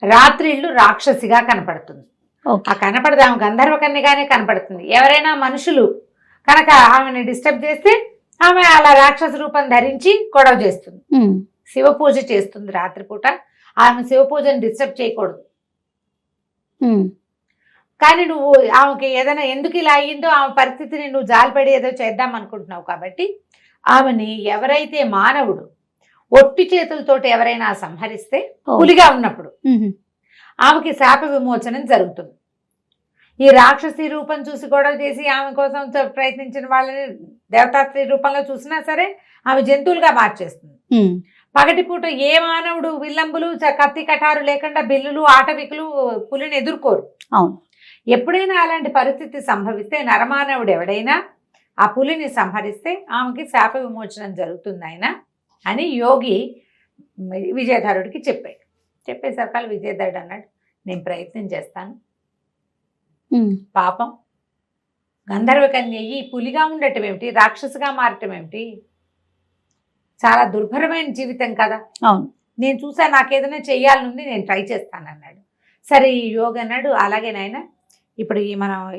రాత్రిళ్ళు రాక్షసిగా కనపడుతుంది. ఆ కనపడదు, ఆమె గంధర్వ కన్యగానే కనపడుతుంది. ఎవరైనా మనుషులు కనుక ఆమెను డిస్టర్బ్ చేస్తే ఆమె అలా రాక్షస రూపం ధరించి గొడవ చేస్తుంది, శివ పూజ చేస్తుంది రాత్రిపూట. ఆమె శివ పూజను డిస్టర్బ్ చేయకూడదు. కానీ నువ్వు ఆమెకి ఏదైనా ఎందుకు ఇలా అయ్యిందో ఆమె పరిస్థితిని నువ్వు జాలిపడి ఏదో చేద్దాం అనుకుంటున్నావు. కాబట్టి ఆమెని ఎవరైతే మానవుడు ఒట్టి చేతులతోటి ఎవరైనా సంహరిస్తే పులిగా ఉన్నప్పుడు ఆమెకి శాప విమోచనం జరుగుతుంది. ఈ రాక్షసి రూపం చూసి గొడవ చేసి ఆమె కోసం ప్రయత్నించిన వాళ్ళని దేవతాస్త్రీ రూపంలో చూసినా సరే ఆమె జంతువులుగా మార్చేస్తుంది. పగటిపూట ఏ మానవుడు విల్లంబులు కత్తి కటారు లేకుండా బిల్లులు ఆటవికులు పులిని ఎదుర్కోరు. అవును. ఎప్పుడైనా అలాంటి పరిస్థితి సంభవిస్తే నరమానవుడు ఎవడైనా ఆ పులిని సంహరిస్తే ఆమెకి శాప విమోచనం జరుగుతుంది ఆయన అని యోగి విజయధరుడికి చెప్పాడు. చెప్పేసరికి విజయధరుడు అన్నాడు, నేను ప్రయత్నం చేస్తాను. పాపం గంధర్వ కన్య ఈ పులిగా ఉండటం ఏమిటి, రాక్షసుగా మారటం ఏమిటి, చాలా దుర్భరమైన జీవితం కదా. అవును, నేను చూసా, నాకేదైనా చెయ్యాలనుంది, నేను ట్రై చేస్తాను అన్నాడు. సరే ఈ యోగి అన్నాడు, అలాగే నాయన, ఇప్పుడు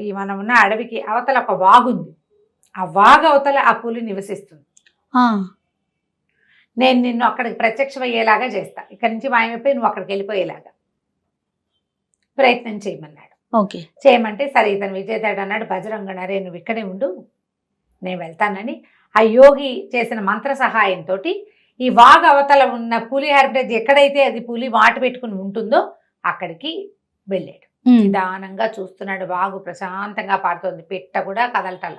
ఈ మనం ఉన్న అడవికి అవతల ఒక వాగుంది, ఆ వాగు అవతల ఆ పులి నివసిస్తుంది, నేను నిన్ను అక్కడికి ప్రత్యక్షమయ్యేలాగా చేస్తా, ఇక్కడి నుంచి మాయమైపోయి నువ్వు అక్కడికి వెళ్ళిపోయేలాగా ప్రయత్నం చేయమన్నాడు. ఓకే. చేయమంటే సరే ఇతను విజయదాడు అన్నాడు, బజరంగనరే నువ్వు ఇక్కడే ఉండు, నేను వెళ్తానని ఆ యోగి చేసిన మంత్ర సహాయంతో ఈ వాగు అవతల ఉన్న పులి హెర్బరేజ్ ఎక్కడైతే అది పులి మాటు పెట్టుకుని ఉంటుందో అక్కడికి వెళ్ళాడు. నిదానంగా చూస్తున్నాడు, వాగు ప్రశాంతంగా పారుతోంది, పిట్ట కూడా కదలటల.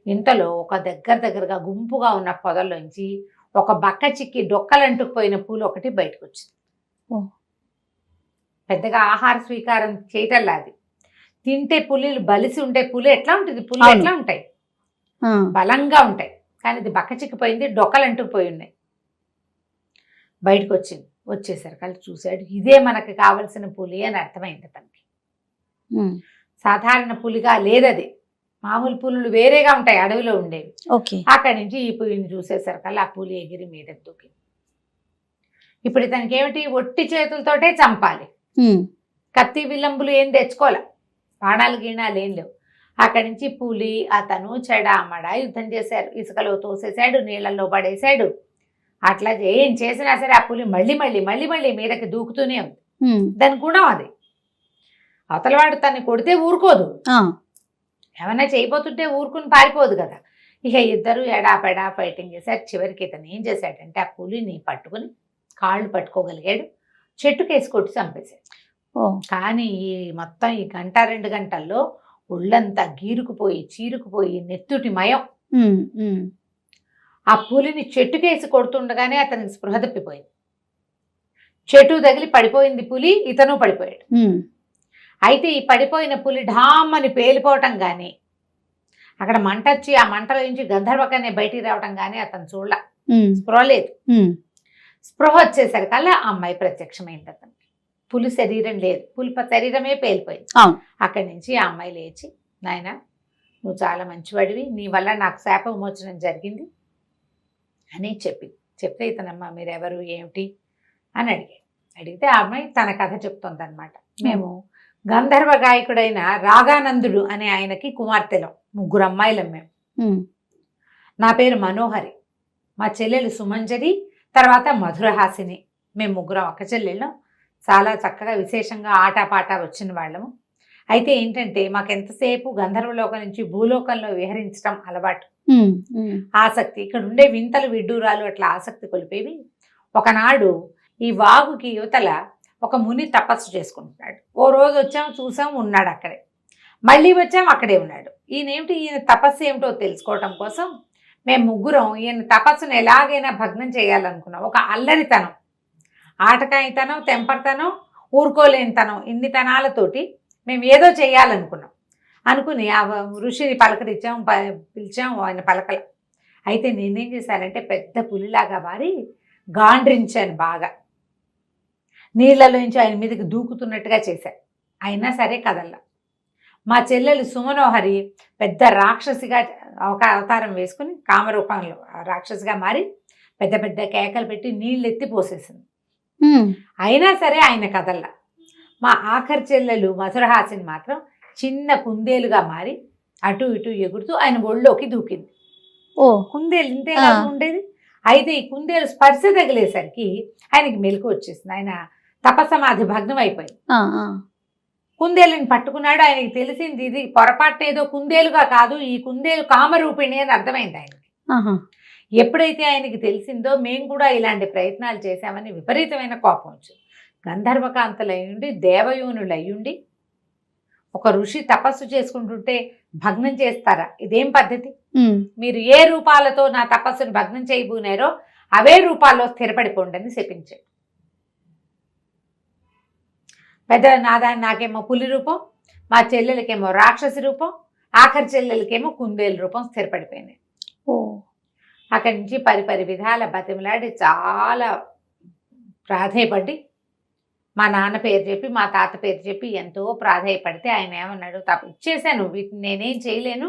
ఇంతలో ఒక దగ్గరగా గుంపుగా ఉన్న పొదల్లోంచి ఒక బక్క చిక్కి డొక్కలంటుకుపోయిన పూలు ఒకటి బయటకు వచ్చింది. పెద్దగా ఆహార స్వీకారం చేయటల్లా అది. తింటే పులిలు బలిసి ఉంటే పులి ఎట్లా ఉంటుంది, పులి ఎట్లా ఉంటాయి, బలంగా ఉంటాయి. కానీ ఇది బక్క చిక్కిపోయింది, డొక్కలంటుకుపోయి ఉన్నాయి. బయటకు వచ్చింది. వచ్చేసరికి వాళ్ళు చూశాడు, ఇదే మనకు కావలసిన పులి అని అర్థమైంది తనకి. సాధారణ పులిగా లేదది, మామూలు పులులు వేరేగా ఉంటాయి అడవిలో ఉండేవి. అక్కడి నుంచి ఈ పులిని చూసేసరికల్లా ఆ పులి ఎగిరి మీద దూకింది. ఇప్పుడు ఇతనికి ఏమిటి, ఒట్టి చేతులతోటే చంపాలి, కత్తి విల్లంబులు ఏం తెచ్చుకోలే, బాణాలు గీణాలు ఏం లేవు. అక్కడి నుంచి పులి అతను చెడామడా యుద్ధం చేశారు. ఇసుకలో తోసేశాడు, నీళ్ళల్లో పడేశాడు. అట్లా ఏం చేసినా సరే ఆ పులి మళ్ళీ మీదకి దూకుతూనే ఉంది. దాని గుణం అది. అవతలవాడు తన్ని కొడితే ఊరుకోదు, ఏమన్నా చేయబోతుంటే ఊరుకుని పారిపోదు కదా. ఇక ఇద్దరు ఎడాపెడా ఫైటింగ్ చేశారు. చివరికి ఇతను ఏం చేశాడంటే ఆ పులిని పట్టుకుని కాళ్ళు పట్టుకోగలిగాడు, చెట్టుకేసి కొట్టి చంపేశాడు. కానీ ఈ మొత్తం ఈ 1-2 గంటల్లో ఒళ్ళంతా గీరుకుపోయి చీరుకుపోయి నెత్తుటి మయం. ఆ పులిని చెట్టుకేసి కొడుతుండగానే అతనికి స్పృహ తప్పిపోయింది. చెట్టు తగిలి పడిపోయింది పులి, ఇతను పడిపోయాడు. అయితే ఈ పడిపోయిన పులి ఢామ్మని పేలిపోవటం కానీ, అక్కడ మంట వచ్చి ఆ మంటలో నుంచి గంధర్వకన్య బయటికి రావటం కానీ అతను చూడల, స్పృహ లేదు. స్పృహ వచ్చేసరికల్లా ఆ అమ్మాయి ప్రత్యక్షమైంది అతనికి. పులి శరీరం లేదు, పులి శరీరమే పేలిపోయింది. అక్కడి నుంచి ఆ అమ్మాయి లేచి, నాయన నువ్వు చాలా మంచివాడివి, నీ వల్ల నాకు శాప విమోచనం జరిగింది అని చెప్తే ఇతనమ్మ మీరెవరు ఏమిటి అని అడిగితే ఆ అమ్మాయి తన కథ చెప్తుంది అనమాట. మేము గంధర్వ గాయకుడైన రాగానందుడు అనే ఆయనకి కుమార్తెలం, 3 అమ్మాయిలం మేము. నా పేరు మనోహరి, మా చెల్లెలు సుమంజరి, తర్వాత మధురహాసిని. మేము 3 అక్క చెల్లెళ్ళం. చాలా చక్కగా విశేషంగా ఆటపాట వచ్చిన వాళ్ళము. అయితే ఏంటంటే మాకెంతసేపు గంధర్వలోకం నుంచి భూలోకంలో విహరించడం అలవాటు, ఆసక్తి. ఇక్కడ ఉండే వింతలు విడ్డూరాలు అట్లా ఆసక్తి కొలిపేవి. ఒకనాడు ఈ వాగుకి యువతల ఒక ముని తపస్సు చేసుకుంటున్నాడు. ఓ రోజు వచ్చాం, చూసాం, ఉన్నాడు అక్కడే. మళ్ళీ వచ్చాం, అక్కడే ఉన్నాడు. ఈయన తపస్సు ఏమిటో తెలుసుకోవటం కోసం మేము 3 ఈయన తపస్సును ఎలాగైనా భగ్నం చేయాలనుకున్నాం. ఒక అల్లరితనం, ఆటకాయితనం, తెంపర్తనం, ఊరుకోలేనితనం, ఇన్ని తనాలతోటి మేము ఏదో చేయాలనుకున్నాం. అనుకుని ఆ ఋషిని పిలిచాం, ఆయన పలకల. అయితే నేనేం చేశానంటే పెద్ద పులిలాగా మారి గాండ్రించాను బాగా, నీళ్లలోంచి ఆయన మీదకి దూకుతున్నట్టుగా చేశాను. అయినా సరే కదల్లా. మా చెల్లెలు సుమనోహరి పెద్ద రాక్షసిగా ఒక అవతారం వేసుకుని కామరూపంలో రాక్షసిగా మారి పెద్ద పెద్ద కేకలు పెట్టి నీళ్ళు ఎత్తి పోసేసింది. అయినా సరే ఆయన కదల్లా. మా ఆఖరి చెల్లెలు మధురహాసిని మాత్రం చిన్న కుందేలుగా మారి అటు ఇటు ఎగురుతూ ఆయన ఒళ్ళోకి దూకింది. కుందేలు ఇంతేలా ఉండేది. అయితే ఈ కుందేలు స్పర్శ తగిలేసరికి ఆయనకి మెలకు వచ్చేసింది. ఆయన తపసమాధి భగ్నం అయిపోయింది. కుందేలుని పట్టుకున్నాడు. ఆయనకి తెలిసింది ఇది పొరపాటు ఏదో కుందేలుగా కాదు, ఈ కుందేలు కామరూపిణి అని అర్థమైంది ఆయనకి. ఎప్పుడైతే ఆయనకి తెలిసిందో మేము కూడా ఇలాంటి ప్రయత్నాలు చేశామని విపరీతమైన కోపం వచ్చింది. గంధర్వకాంతలయ్యుండి దేవయోనులయ్యుండి ఒక ఋషి తపస్సు చేసుకుంటుంటే భగ్నం చేస్తారా? ఇదేం పద్ధతి? మీరు ఏ రూపాలతో నా తపస్సును భగ్నం చేయబోనారో అవే రూపాల్లో స్థిరపడిపోండి అని శపించాడు. పెద్ద నాకేమో పులి రూపం, మా చెల్లెలకేమో రాక్షసి రూపం, ఆఖరి చెల్లెలకేమో కుందేలు రూపం స్థిరపడిపోయినాయి. అక్కడి నుంచి పరిపరి విధాల బతిమలాడి చాలా ప్రాధేయపడి మా నాన్న పేరు చెప్పి మా తాత పేరు చెప్పి ఎంతో ప్రాధేయపడితే ఆయన ఏమన్నాడు, ఇచ్చేసాను, వీటిని నేనేం చేయలేను,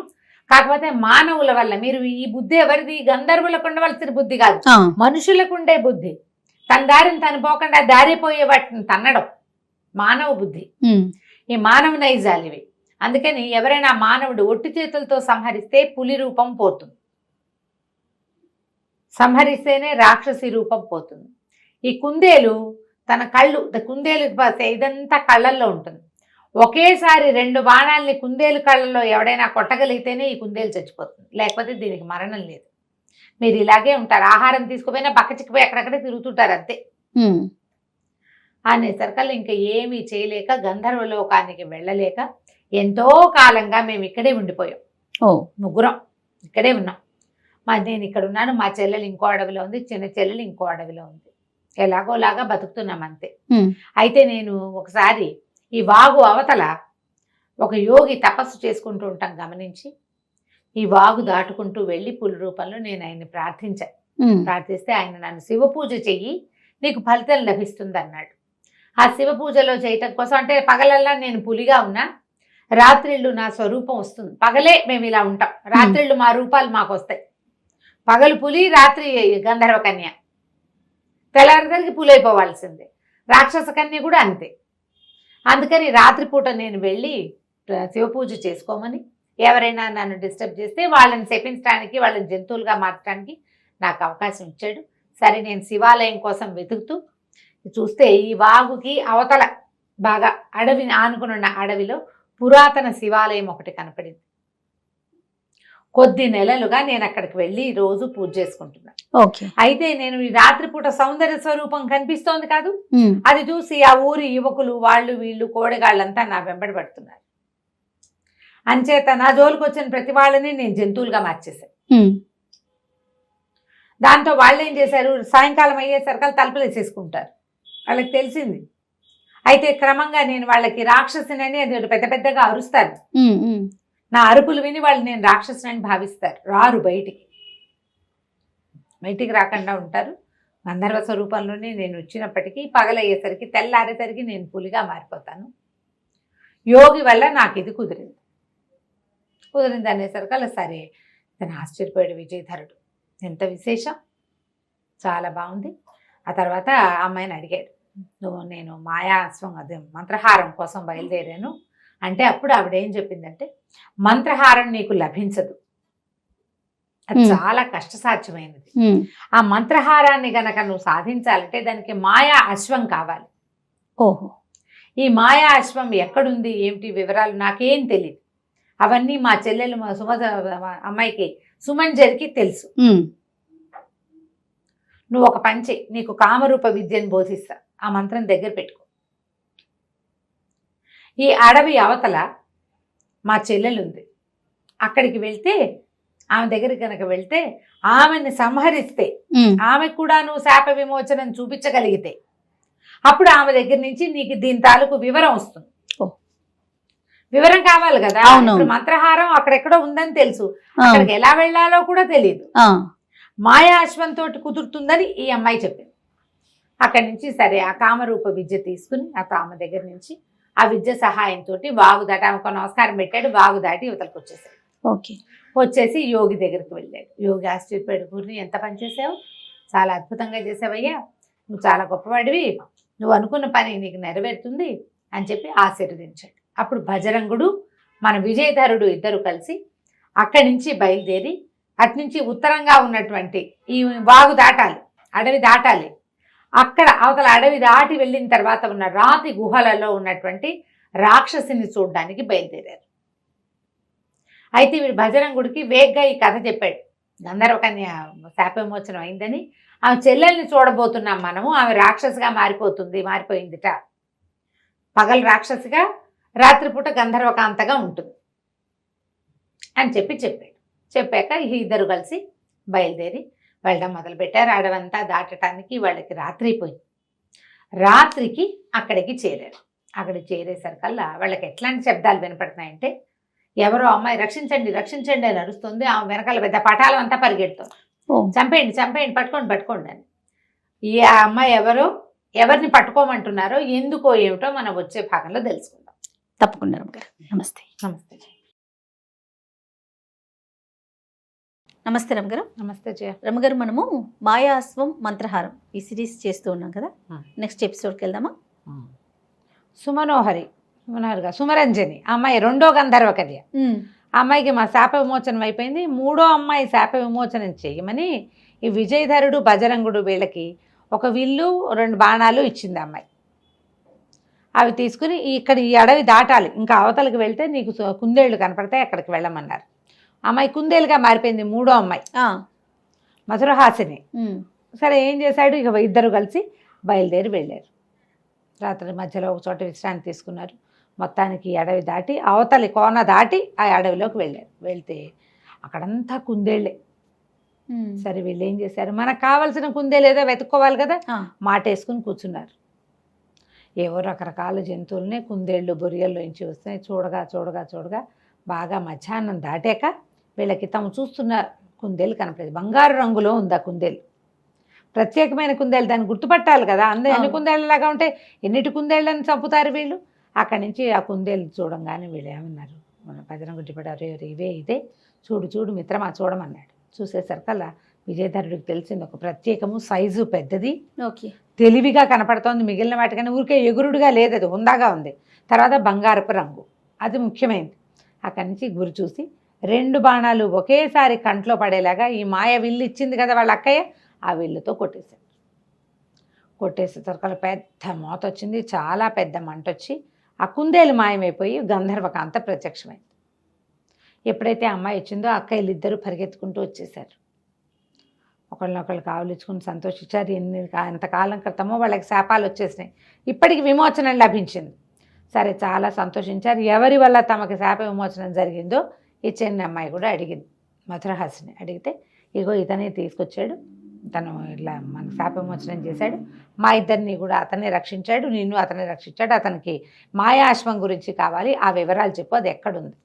కాకపోతే మానవుల వల్ల మీరు ఈ బుద్ధి ఎవరిది? గంధర్వులకు ఉండవలసిన బుద్ధి కాదు, మనుషులకు ఉండే బుద్ధి. తన దారిని తను పోకుండా దారిపోయే వాటిని తన్నడం మానవ బుద్ధి. ఈ మానవ నైజాలు ఇవి. అందుకని ఎవరైనా మానవుడు ఒట్టి చేతులతో సంహరిస్తే పులి రూపం పోతుంది, సంహరిస్తేనే రాక్షసి రూపం పోతుంది. ఈ కుందేలు తన కళ్ళు, కుందేలు ఇదంతా కళ్ళల్లో ఉంటుంది. ఒకేసారి 2 బాణాలని కుందేలు కళ్ళలో ఎవడైనా కొట్టగలిగితేనే ఈ కుందేలు చచ్చిపోతుంది, లేకపోతే దీనికి మరణం లేదు. మీరు ఇలాగే ఉంటారు, ఆహారం తీసుకుపోయినా పక్క చిక్కిపోయి ఎక్కడెక్కడే తిరుగుతుంటారు అంతే అనేసరికల్లా ఇంకా ఏమీ చేయలేక గంధర్వలోకానికి వెళ్ళలేక ఎంతో కాలంగా మేము ఇక్కడే ఉండిపోయాం. ముగ్గురం ఇక్కడే ఉన్నాం. నేను ఇక్కడ ఉన్నాను, మా చెల్లెలు ఇంకో అడవిలో ఉంది, చిన్న చెల్లెలు ఇంకో అడవిలో ఉంది. ఎలాగోలాగా బతుకుతున్నాం అంతే. అయితే నేను ఒకసారి ఈ వాగు అవతల ఒక యోగి తపస్సు చేసుకుంటూ ఉంటాం గమనించి, ఈ వాగు దాటుకుంటూ వెళ్ళి పులి రూపంలో నేను ఆయన్ని ప్రార్థించాను. ప్రార్థిస్తే ఆయన నన్ను శివ పూజ చెయ్యి, నీకు ఫలితం లభిస్తుంది అన్నాడు. ఆ శివ పూజలో చేయటం కోసం, అంటే పగలల్లా నేను పులిగా ఉన్నా, రాత్రిళ్ళు నా స్వరూపం వస్తుంది. పగలే మేము ఇలా ఉంటాం, రాత్రిళ్ళు మా రూపాలు మాకు వస్తాయి. పగలు పులి, రాత్రి గంధర్వ కన్య, తెల్లారిసరికి పులి అయిపోవాల్సిందే. రాక్షస కన్య కూడా అంతే. అందుకని రాత్రిపూట నేను వెళ్ళి శివ పూజ చేసుకోమని, ఎవరైనా నన్ను డిస్టర్బ్ చేస్తే వాళ్ళని శపించడానికి, వాళ్ళని జంతువులుగా మార్చడానికి నాకు అవకాశం ఇచ్చాడు. సరే, నేను శివాలయం కోసం వెతుకుతూ చూస్తే ఈ వాగుకి అవతల బాగా అడవిని ఆనుకున్న అడవిలో పురాతన శివాలయం ఒకటి కనపడింది. కొద్ది నెలలుగా నేను అక్కడికి వెళ్ళి రోజు పూజ చేసుకుంటున్నాను. అయితే నేను ఈ రాత్రిపూట సౌందర్య స్వరూపం కనిపిస్తోంది కాదు, అది చూసి ఆ ఊరి యువకులు వాళ్ళు వీళ్ళు కోడగాళ్ళంతా నా వెంబడి పడుతున్నారు. అంచేత నా జోలికి వచ్చిన ప్రతి వాళ్ళని నేను జంతువులుగా మార్చేశాను. దాంతో వాళ్ళు ఏం చేశారు, సాయంకాలం అయ్యేసరికి తలుపులు వేసేసుకుంటారు. వాళ్ళకి తెలిసింది. అయితే క్రమంగా నేను వాళ్ళకి రాక్షసునని అది పెద్ద పెద్దగా అరుస్తాను. నా అరుపులు విని వాళ్ళు నేను రాక్షసునని భావిస్తారు. రారు, బయటికి రాకుండా ఉంటారు. గంధర్వ స్వరూపంలోనే నేను వచ్చినప్పటికీ పగలయ్యేసరికి, తెల్లారేసరికి నేను పులిగా మారిపోతాను. యోగి వల్ల నాకు ఇది కుదిరింది అనేసరికి అలా సరే. తను ఆశ్చర్యపోయాడు విజయధరుడు. ఎంత విశేషం, చాలా బాగుంది. ఆ తర్వాత అమ్మాయిని అడిగాడు, నేను మాయాస్వం అదే మంత్రహారం కోసం బయలుదేరాను అంటే, అప్పుడు ఆవిడ ఏం చెప్పిందంటే, మంత్రహారం నీకు లభించదు, అది చాలా కష్టసాధ్యమైనది. ఆ మంత్రహారాన్ని గనక నువ్వు సాధించాలంటే దానికి మాయా అశ్వం కావాలి. ఈ మాయా అశ్వం ఎక్కడుంది ఏమిటి వివరాలు నాకేం తెలియదు. అవన్నీ మా చెల్లెలు మా అమ్మాయికి సుమంజరికి తెలుసు. నువ్వు ఒక పంచి, నీకు కామరూప విద్యను బోధిస్తా, ఆ మంత్రం దగ్గర పెట్టుకో. ఈ అడవి అవతల మా చెల్లెలుంది, అక్కడికి వెళ్తే, ఆమె దగ్గరికి కనుక వెళ్తే, ఆమెను సంహరిస్తే, ఆమెకు కూడా నువ్వు శాప విమోచనం చూపించగలిగితే, అప్పుడు ఆమె దగ్గర నుంచి నీకు దీని తాలూకు వివరం వస్తుంది. వివరం కావాలి కదా. ఇప్పుడు మంత్రహారం అక్కడెక్కడో ఉందని తెలుసు, అక్కడికి ఎలా వెళ్ళాలో కూడా తెలియదు. మాయా అశ్వంతో కుదురుతుందని ఈ అమ్మాయి చెప్పింది. అక్కడి నుంచి సరే ఆ కామరూప విద్య తీసుకుని ఆమె దగ్గర నుంచి ఆ విద్య సహాయంతో వాగు దాటి, ఆమెకు నమస్కారం పెట్టాడు, వాగు దాటి యువతలకు వచ్చేసాడు. వచ్చేసి యోగి దగ్గరికి వెళ్ళాడు. యోగి ఆశ్చర్యపోయాడు, గురిని ఎంత పనిచేసావు, చాలా అద్భుతంగా చేసావయ్యా, నువ్వు చాలా గొప్పవాడివి, నువ్వు అనుకున్న పని నీకు నెరవేరుతుంది అని చెప్పి ఆశీర్వదించాడు. అప్పుడు భజరంగుడు మన విజయధరుడు ఇద్దరు కలిసి అక్కడి నుంచి బయలుదేరి అట్నుంచి ఉత్తరంగా ఉన్నటువంటి ఈ వాగు దాటాలి, అడవి దాటాలి. అక్కడ అవతల అడవి దాటి వెళ్ళిన తర్వాత ఉన్న రాతి గుహలలో ఉన్నటువంటి రాక్షసిని చూడడానికి బయలుదేరారు. అయితే వీడు భజరంగుడికి వేగ్గా ఈ కథ చెప్పాడు. గంధర్వకన్య శాప విమోచనం అయిందని, ఆమె చెల్లెల్ని చూడబోతున్నాం మనము, ఆమె రాక్షసిగా మారిపోయిందిట. పగలు రాక్షసిగా, రాత్రిపూట గంధర్వకాంతగా ఉంటుంది అని చెప్పాడు. చెప్పాక ఈ ఇద్దరు కలిసి బయలుదేరి వెళ్ళడం మొదలుపెట్టారు. అడవంతా దాటడానికి వాళ్ళకి రాత్రి అయిపోయింది. రాత్రికి అక్కడికి చేరారు. అక్కడికి చేరేసరికల్లా వాళ్ళకి ఎట్లాంటి శబ్దాలు వినపడుతున్నాయంటే, ఎవరో అమ్మాయి రక్షించండి రక్షించండి అని అరుస్తుంది. ఆమె వెనకాల పెద్ద పటాలం అంతా పరిగెడుతుంది, చంపేయండి పట్టుకోండి అని. ఈ అమ్మాయి ఎవరిని పట్టుకోమంటున్నారో, ఎందుకో ఏమిటో మనం వచ్చే భాగంలో తెలుసుకుందాం. తప్పకుండా రమగారు. నమస్తే. నమస్తే రమగారు. నమస్తే జయ. రమగారు, మనము మాయాస్వం మంత్రహారం ఈ సిరీస్ చేస్తూ ఉన్నాం కదా, నెక్స్ట్ ఎపిసోడ్కి వెళ్దామా? సుమరంజని అమ్మాయి రెండో గంధర్వ కన్య. ఆ అమ్మాయికి మా శాప విమోచనం అయిపోయింది. మూడో అమ్మాయి శాప విమోచనం చేయమని ఈ విజయధరుడు భజరంగుడు వీళ్ళకి ఒక విల్లు 2 బాణాలు ఇచ్చింది అమ్మాయి. అవి తీసుకుని ఇక్కడ ఈ అడవి దాటాలి, ఇంకా అవతలకి వెళ్తే నీకు కుందేళ్ళు కనపడతాయి, అక్కడికి వెళ్ళమన్నారు. అమ్మాయి కుందేలుగా మారిపోయింది, 3వ అమ్మాయి మధురహాసిని. సరే ఏం చేశాడు, ఇక ఇద్దరు కలిసి బయలుదేరి వెళ్ళారు. రాత్రి మధ్యలో ఒక చోట విశ్రాంతి తీసుకున్నారు. మొత్తానికి ఈ అడవి దాటి అవతలి కోన దాటి ఆ అడవిలోకి వెళ్ళారు. వెళ్తే అక్కడంతా కుందేళ్ళే. సరే వీళ్ళు ఏం చేశారు, మనకు కావాల్సిన కుందేలు ఏదో వెతుక్కోవాలి కదా, మాటేసుకుని కూర్చున్నారు. ఏవో రకరకాల జంతువులనే కుందేళ్ళు బొరియల్లోంచి వస్తున్నాయి. చూడగా చూడగా చూడగా బాగా మధ్యాహ్నం దాటాక వీళ్ళకి తాము చూస్తున్న కుందేలు కనపడేది. బంగారు రంగులో ఉంది ఆ కుందేలు, ప్రత్యేకమైన కుందేలు, దాన్ని గుర్తుపట్టాలి కదా. అందరూ ఎన్ని కుందేళ్ళలాగా ఉంటే ఎన్నిటి కుందేళ్ళని చంపుతారు వీళ్ళు. అక్కడి నుంచి ఆ కుందేలు చూడంగానే వీళ్ళు ఏమన్నారు, మన బజరంగుడ్డిపడారు, ఇదే చూడు చూడు మిత్రమా చూడమన్నాడు. చూసేసరికల్లా విజయధరుడికి తెలిసింది ఒక ప్రత్యేకము, సైజు పెద్దది, తెలివిగా కనపడుతోంది. మిగిలిన వాటికన్నా ఊరికే ఎగురుడుగా లేదు, అది ఉందాగా ఉంది. తర్వాత బంగారపు రంగు, అది ముఖ్యమైనది. అక్కడి నుంచి గురి చూసి 2 బాణాలు ఒకేసారి కంట్లో పడేలాగా ఈ మాయ విల్లు ఇచ్చింది కదా వాళ్ళ అక్కయ్య, ఆ విల్లుతో కొట్టేశాడు. కొట్టేసేసరికల్లా పెద్ద మోత వచ్చింది, చాలా పెద్ద మంట వచ్చి ఆ కుందేలు మాయమైపోయి గంధర్వకాంత ప్రత్యక్షమైంది. ఎప్పుడైతే అమ్మాయి వచ్చిందో అక్కయ్యలు ఇద్దరు పరిగెత్తుకుంటూ వచ్చేసారు. ఒకళ్ళనొకళ్ళు కావలించుకుని సంతోషించారు. ఎంతకాలం క్రితమో వాళ్ళకి శాపాలు వచ్చేసినాయి, ఇప్పటికి విమోచనం లభించింది. సరే చాలా సంతోషించారు. ఎవరి వల్ల తమకి శాప విమోచనం జరిగిందో ఈ చిన్న అమ్మాయి కూడా అడిగింది. మధురహాసిని అడిగితే ఇగో ఇతనే తీసుకొచ్చాడు, తను ఇట్లా మనకు శాప విమోచనం చేశాడు, మా ఇద్దరిని కూడా అతనే రక్షించాడు, నిన్ను అతనే రక్షించాడు, అతనికి మాయాశ్వం గురించి కావాలి, ఆ వివరాలు చెప్పు, అది ఎక్కడుంది.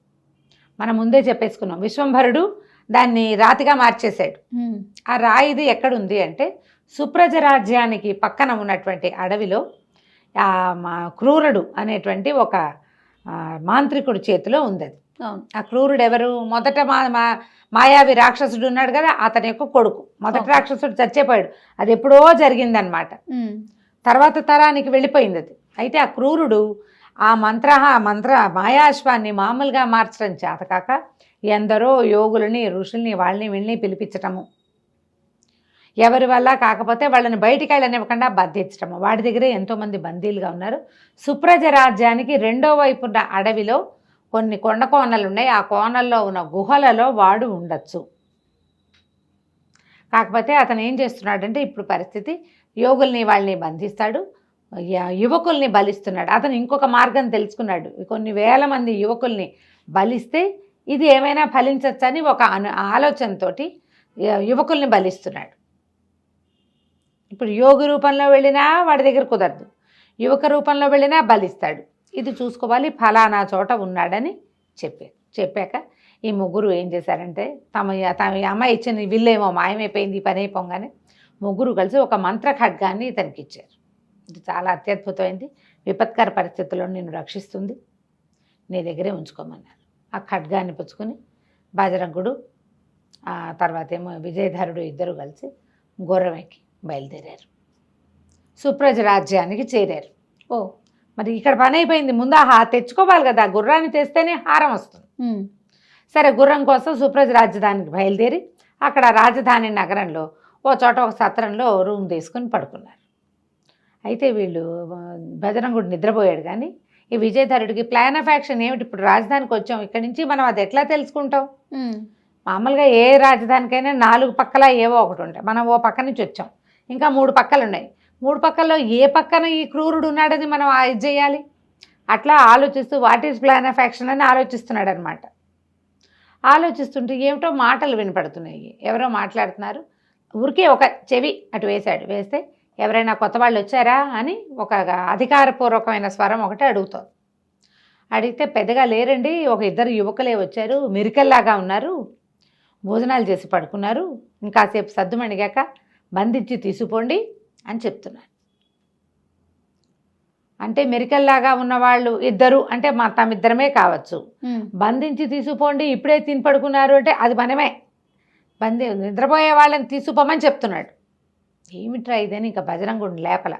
మనం ముందే చెప్పేసుకున్నాం, విశ్వంభరుడు దాన్ని రాతిగా మార్చేశాడు. ఆ రాయిది ఎక్కడుంది అంటే సుప్రజ రాజ్యానికి పక్కన ఉన్నటువంటి అడవిలో క్రూరుడు అనేటువంటి ఒక మాంత్రికుడి చేతిలో ఉంది అది. ఆ క్రూరుడు ఎవరు, మొదట మాయావి రాక్షసుడు ఉన్నాడు కదా, అతని యొక్క కొడుకు. మొదటి రాక్షసుడు చచ్చిపోయాడు, అది ఎప్పుడో జరిగిందనమాట. తర్వాత తరానికి వెళ్ళిపోయింది అది. అయితే ఆ క్రూరుడు ఆ మాయాశ్వాన్ని మామూలుగా మార్చడం చేతకాక ఎందరో యోగులని ఋషుల్ని వాళ్ళని వీళ్ళని పిలిపించటము, ఎవరి వల్ల కాకపోతే వాళ్ళని బయటికి వెళ్ళనివ్వకుండా బంధించటము. వాడి దగ్గరే ఎంతోమంది బందీలుగా ఉన్నారు. సుప్రజ రాజ్యానికి 2వ వైపున్న అడవిలో కొన్ని కొండ కోనలు ఉన్నాయి, ఆ కోనల్లో ఉన్న గుహలలో వాడు ఉండొచ్చు. కాకపోతే అతను ఏం చేస్తున్నాడంటే ఇప్పుడు పరిస్థితి, యోగుల్ని వాళ్ళని బంధిస్తాడు, యువకుల్ని బలిస్తున్నాడు. అతను ఇంకొక మార్గం తెలుసుకున్నాడు, కొన్ని వేల మంది యువకుల్ని బలిస్తే ఇది ఏమైనా ఫలించవచ్చని ఒక ఆలోచనతో యువకుల్ని బలిస్తున్నాడు. ఇప్పుడు యోగి రూపంలో వెళ్ళినా వాడి దగ్గర కుదరదు, యువక రూపంలో వెళ్ళినా బలిస్తాడు. ఇది చూసుకోవాలి, ఫలానా చోట ఉన్నాడని చెప్పాక ఈ ముగ్గురు ఏం చేశారంటే తమ అమ్మాయి ఇచ్చిన విల్లేమో మాయమైపోయింది, పని అయిపోగానే ముగ్గురు కలిసి ఒక మంత్ర ఖడ్గాన్ని ఇతనికి ఇచ్చారు. ఇది చాలా అత్యద్భుతమైంది, విపత్కర పరిస్థితుల్లో నిన్ను రక్షిస్తుంది, నీ దగ్గరే ఉంచుకోమన్నారు. ఆ ఖడ్గాన్ని పుచ్చుకొని బజరంగుడు తర్వాత ఏమో విజయధరుడు ఇద్దరు కలిసి గుర్రం ఎక్కి బయలుదేరారు, సుప్రజ రాజ్యానికి చేరారు. మరి ఇక్కడ పని అయిపోయింది, ముందు తెచ్చుకోవాలి కదా, గుర్రాన్ని తెస్తేనే హారం వస్తుంది. సరే గుర్రం కోసం సుప్రజ రాజధానికి బయలుదేరి అక్కడ రాజధాని నగరంలో ఓ చోట ఒక సత్రంలో రూమ్ తీసుకుని పడుకున్నారు. అయితే వీళ్ళు బజరంగుడు నిద్రపోయాడు, కానీ ఈ విజయధరుడికి ప్లాన్ ఆఫ్ యాక్షన్ ఏమిటి, ఇప్పుడు రాజధానికి వచ్చాం, ఇక్కడి నుంచి మనం అది ఎట్లా తెలుసుకుంటాం. మామూలుగా ఏ రాజధానికైనా 4 పక్కల ఏవో ఒకటి ఉంటాయి, మనం ఓ పక్క నుంచి వచ్చాం, ఇంకా 3 పక్కలు ఉన్నాయి, 3 పక్కల్లో ఏ పక్కన ఈ క్రూరుడు ఉన్నాడని మనం ఇది చేయాలి. అట్లా ఆలోచిస్తూ what is plan of action అని ఆలోచిస్తున్నాడు అనమాట. ఆలోచిస్తుంటే ఏమిటో మాటలు వినపడుతున్నాయి, ఎవరో మాట్లాడుతున్నారు. ఊరికే ఒక చెవి అటు వేస్తే ఎవరైనా కొత్త వాళ్ళు వచ్చారా అని ఒక అధికారపూర్వకమైన స్వరం ఒకటి అడుగుతుంది. అడిగితే పెద్దగా లేరండి, ఒక 2 యువకులే వచ్చారు, మెరికల్లాగా ఉన్నారు, భోజనాలు చేసి పడుకున్నారు, ఇంకాసేపు సద్దుమణిగాక బంధించి తీసుకుపోండి అని చెప్తున్నారు. అంటే మెరికల్లాగా ఉన్నవాళ్ళు 2 అంటే మా తమిద్దరమే కావచ్చు, బంధించి తీసుకుపోండి ఇప్పుడే తిని పడుకున్నారు అంటే అది మనమే, నిద్రపోయే వాళ్ళని తీసుకుపోమని చెప్తున్నాడు. ఏమిట్రా ఇదని ఇంకా బజరంగుడిని లేపల,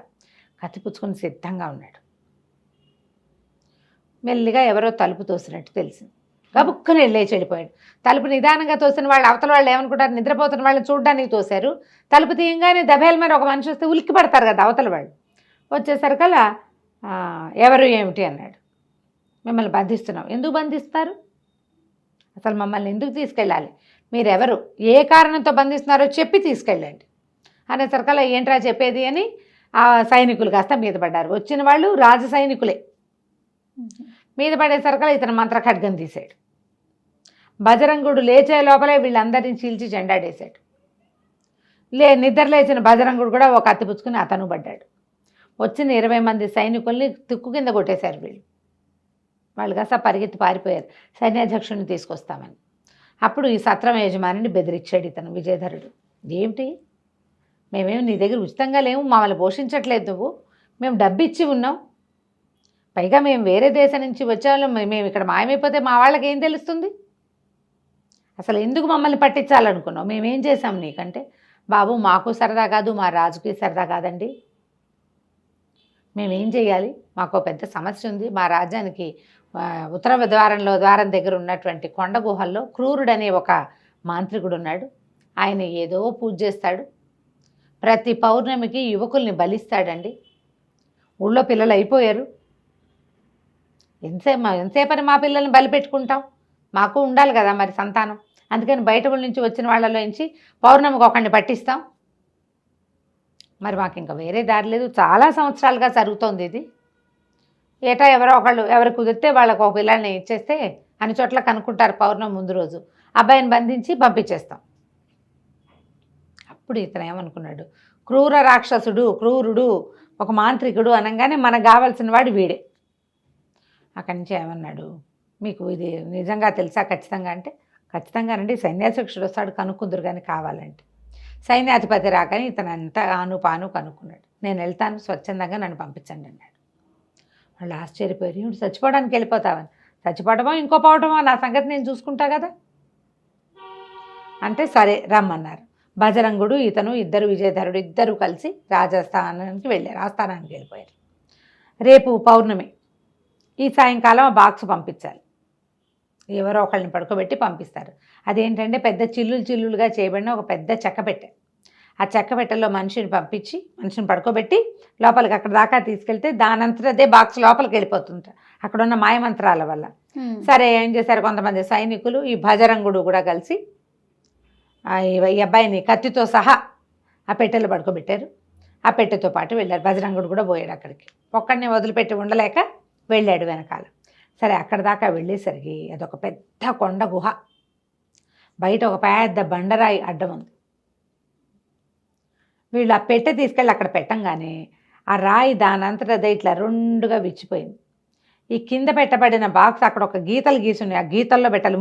కత్తిపుచ్చుకొని సిద్ధంగా ఉన్నాడు. మెల్లిగా ఎవరో తలుపు తోసినట్టు తెలిసింది, గబుక్కుని లేచి వెళ్ళిపోయాడు. తలుపు నిదానంగా తోసిన వాళ్ళు అవతల వాళ్ళు ఏమనుకుంటారు, నిద్రపోతున్న వాళ్ళని చూడడానికి తోశారు. తలుపు తీయంగానే దబేల మీద ఒక మనిషి వస్తే ఉలిక్కి పడతారు కదా అవతల వాళ్ళు. వచ్చేసరికల్లా ఎవరు ఏమిటి అన్నాడు. మిమ్మల్ని బంధిస్తున్నాం. ఎందుకు బంధిస్తారు? అసలు మమ్మల్ని ఎందుకు తీసుకెళ్ళాలి? మీరెవరు, ఏ కారణంతో బంధిస్తున్నారో చెప్పి తీసుకెళ్ళండి అనేసరికల్లా ఏంట్రా చెప్పేది అని ఆ సైనికులు కాస్త మీద పడ్డారు. వచ్చిన వాళ్ళు రాజ సైనికులే. మీద పడేసరికల్లా ఇతను మంత్ర ఖడ్గం తీశాడు. బజరంగుడు లేచే లోపలే వీళ్ళందరినీ చీల్చి చెండాడేశాడు. నిద్ర లేచిన బజరంగుడు కూడా ఒక కత్తి పుచ్చుకుని అతను పడ్డాడు. వచ్చిన 20 మంది సైనికుల్ని తుక్కు కింద కొట్టేశారు వీళ్ళు. వాళ్ళు కాస్త పరిగెత్తి పారిపోయారు సైన్యాధ్యక్షుడిని తీసుకొస్తామని. అప్పుడు ఈ సత్రం యజమానిని బెదిరించాడు ఇతను విజయధరుడు. ఏమిటి, మేమేమి నీ దగ్గర ఉచితంగా లేవు, మమ్మల్ని పోషించట్లేదు నువ్వు, మేము డబ్బు ఇచ్చి ఉన్నాం, పైగా మేము వేరే దేశం నుంచి వచ్చేవాళ్ళం, మేము ఇక్కడ మాయమైపోతే మా వాళ్ళకి ఏం తెలుస్తుంది, అసలు ఎందుకు మమ్మల్ని పట్టించాలనుకున్నావు, మేమేం చేసాం నీకంటే, బాబు మాకు సరదా కాదు, మా రాజుకి సరదా కాదండి, మేమేం చేయాలి, మాకు పెద్ద సమస్య ఉంది, మా రాజ్యానికి ఉత్తర ద్వారం దగ్గర ఉన్నటువంటి కొండ గుహల్లో క్రూరుడనే ఒక మాంత్రికుడు ఉన్నాడు, ఆయన ఏదో పూజ చేస్తాడు, ప్రతి పౌర్ణమికి యువకుల్ని బలిస్తాడండి, ఊళ్ళో పిల్లలు అయిపోయారు, ఎంతసేపని మా పిల్లల్ని బలి పెట్టుకుంటాం, మాకు ఉండాలి కదా మరి సంతానం, అందుకని బయట ఊళ్ళ నుంచి వచ్చిన వాళ్ళలో నుంచి పౌర్ణమికి ఒకరిని పట్టిస్తాం, మరి మాకు ఇంకా వేరే దారి లేదు, చాలా సంవత్సరాలుగా జరుగుతోంది ఇది, ఏటా ఎవరో ఒకళ్ళు ఎవరు కుదిరితే వాళ్ళకు ఒక పిల్లల్ని ఇచ్చేస్తే అన్ని చోట్ల కనుక్కుంటారు, పౌర్ణమి ముందు రోజు అబ్బాయిని బంధించి పంపించేస్తాం. అప్పుడు ఇతను ఏమనుకున్నాడు, క్రూర రాక్షసుడు, క్రూరుడు, ఒక మాంత్రికుడు అనగానే మనకు కావాల్సిన వాడు వీడే. అక్కడి నుంచి ఏమన్నాడు, మీకు ఇది నిజంగా తెలుసా ఖచ్చితంగా అంటే, ఖచ్చితంగానండి, సైన్యాధ్యక్షుడు వస్తాడు కనుక్కుందరు కానీ కావాలంటే. సైన్యాధిపతి రాకని ఇతను అంతా పాను కనుక్కున్నాడు. నేను వెళ్తాను, స్వచ్ఛందంగా నన్ను పంపించండి అన్నాడు. వాళ్ళు ఆశ్చర్యపోయారు, ఏమిటి చచ్చిపోవడానికి వెళ్ళిపోతావని, చచ్చిపోవటమో ఇంకో పోవటమో నా సంగతి నేను చూసుకుంటా కదా అంటే, సరే రమ్మన్నారు. బజరంగుడు ఇతను విజయధరుడు ఇద్దరు కలిసి రాజస్థానానికి వెళ్ళారు, ఆస్థానానికి వెళ్ళిపోయారు. రేపు పౌర్ణమి, ఈ సాయంకాలం ఆ బాక్స్ పంపించాలి, ఎవరో ఒకళ్ళని పడుకోబెట్టి పంపిస్తారు. అదేంటంటే పెద్ద చిల్లులుగా చేయబడిన ఒక పెద్ద చెక్కపెట్టె, ఆ చెక్కపెట్టెలో మనిషిని పంపించి మనిషిని పడుకోబెట్టి లోపలికి అక్కడ దాకా తీసుకెళ్తే దానంతట అదే బాక్స్ లోపలికి వెళ్ళిపోతుంటారు అక్కడ ఉన్న మాయమంత్రాల వల్ల. సరే ఏం చేశారు, కొంతమంది సైనికులు ఈ బజరంగుడు కూడా కలిసి ఈ అబ్బాయిని కత్తితో సహా ఆ పెట్టెలో పడుకోబెట్టారు. ఆ పెట్టెతో పాటు వెళ్ళారు. బజరంగుడు కూడా పోయాడు అక్కడికి, ఒక్కడిని వదిలిపెట్టి ఉండలేక వెళ్ళాడు వెనకాల. సరే అక్కడ దాకా వెళ్ళేసరికి అదొక పెద్ద కొండ గుహ, బయట ఒక పెద్ద బండరాయి అడ్డం ఉంది. వీళ్ళు ఆ పెట్టె తీసుకెళ్ళి అక్కడ పెట్టంగానే ఆ రాయి దానంతట అదే ఇట్లా రెండుగా విచ్చిపోయింది. ఈ కింద పెట్టబడిన బాక్స్ అక్కడ ఒక గీతలు గీసున్నాయి, ఆ గీతల్లో పెట్టాలి,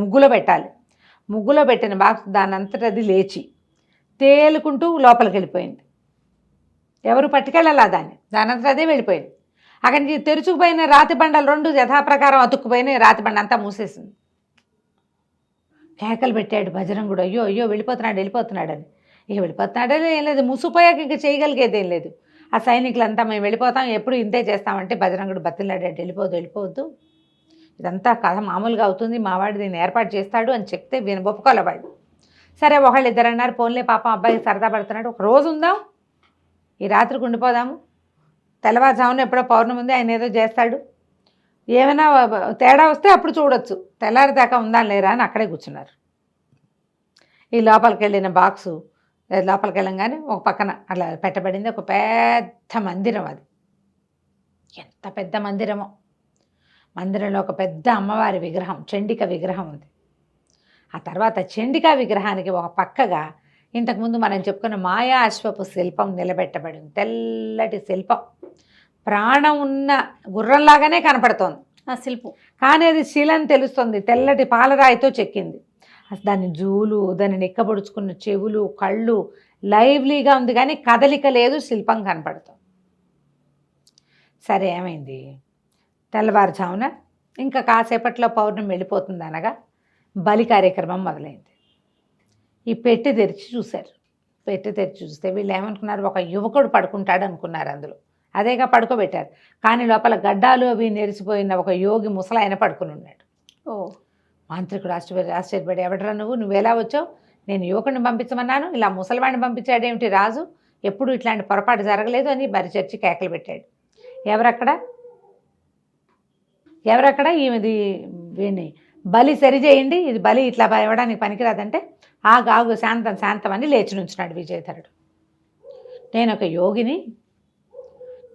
ముగ్గులో పెట్టిన బాక్స్ దానంతట అది లేచి తేలుకుంటూ లోపలికి వెళ్ళిపోయింది. ఎవరు పట్టుకెళ్ళాలా దానంతట అదే వెళ్ళిపోయింది. అక్కడి నుంచి తెరుచుకుపోయిన రాతి బండలు రెండు యథాప్రకారం అతుక్కుపోయిన రాతి బండ అంతా మూసేసింది. కేకలు పెట్టాడు బజరంగుడు, అయ్యో అయ్యో వెళ్ళిపోతున్నాడని. ఇక వెళ్ళిపోతున్నాడే ఏం లేదు, మూసిపోయాక ఇక చేయగలిగేది ఏం లేదు. ఆ సైనికులంతా మేము వెళ్ళిపోతాం, ఎప్పుడు ఇంతే చేస్తామంటే బజరంగుడు బతిలాడాడు, వెళ్ళిపోవద్దు, ఇదంతా కథ మామూలుగా అవుతుంది, మావాడు దీన్ని ఏర్పాటు చేస్తాడు అని చెప్తే ఒప్పుకోలేవాడు. సరే ఒకళ్ళు ఇద్దరు అన్నారు, పోన్లే పాపం అబ్బాయి సరదా పడుతున్నాడు, ఒక రోజు ఉందాం, ఈ రాత్రికి ఉండిపోదాము, తెల్లవారుజామున ఎప్పుడో పౌర్ణమి ఉంది, ఆయన ఏదో చేస్తాడు, ఏమైనా తేడా వస్తే అప్పుడు చూడొచ్చు, తెల్లారిదాకా ఉందా లేరా అని అక్కడే కూర్చున్నారు. ఈ లోపలికి వెళ్ళిన బాక్సు లోపలికి వెళ్ళంగానే ఒక పక్కన అట్లా పెట్టబడింది ఒక పెద్ద మందిరం. అది ఎంత పెద్ద మందిరమో, మందిరంలో ఒక పెద్ద అమ్మవారి విగ్రహం, చండిక విగ్రహం ఉంది. ఆ తర్వాత చండికా విగ్రహానికి ఒక పక్కగా ఇంతకుముందు మనం చెప్పుకున్న మాయా అశ్వపు శిల్పం నిలబెట్టబడి ఉంది. తెల్లటి శిల్పం, ప్రాణం ఉన్న గుర్రంలాగానే కనపడుతోంది ఆ శిల్పం, కానీ అది శిలని తెలుస్తుంది, తెల్లటి పాలరాయితో చెక్కింది. దాని జూలు, దాన్ని నిక్కబొడుచుకున్న చెవులు, కళ్ళు లైవ్లీగా ఉంది కానీ కదలిక లేదు, శిల్పం కనపడుతుంది. సరే ఏమైంది, తెల్లవారుజామున ఇంకా కాసేపట్లో పౌర్ణమి వెళ్ళిపోతుంది అనగా బలి కార్యక్రమం మొదలైంది. ఈ పెట్టి తెరిచి చూశారు. పెట్టి తెరిచి చూస్తే వీళ్ళు ఏమనుకున్నారు, ఒక యువకుడు పడుకుంటాడు అనుకున్నారు. అందులో అదేగా పడుకోబెట్టారు, కానీ లోపల గడ్డాలు అవి నెరిసిపోయిన ఒక యోగి ముసలాయన పడుకుని ఉన్నాడు. మాంత్రికుడు ఆశ్చర్యపడి, ఎవడరా నువ్వెలా వచ్చావు, నేను యువకుడిని పంపించమన్నాను, ఇలా ముసలివాడిని పంపించాడేమిటి రాజు, ఎప్పుడు ఇట్లాంటి పొరపాటు జరగలేదు అని బరిచర్చి కేకలు పెట్టాడు. ఎవరక్కడ, ఎవరక్కడ ఈమెది వీడిని బలి సరిచేయండి, ఇది బలి ఇట్లా ఇవ్వడానికి పనికిరాదంటే ఆగు శాంతం శాంతం అని లేచి నుంచున్నాడు విజయధరుడు. నేను ఒక యోగిని,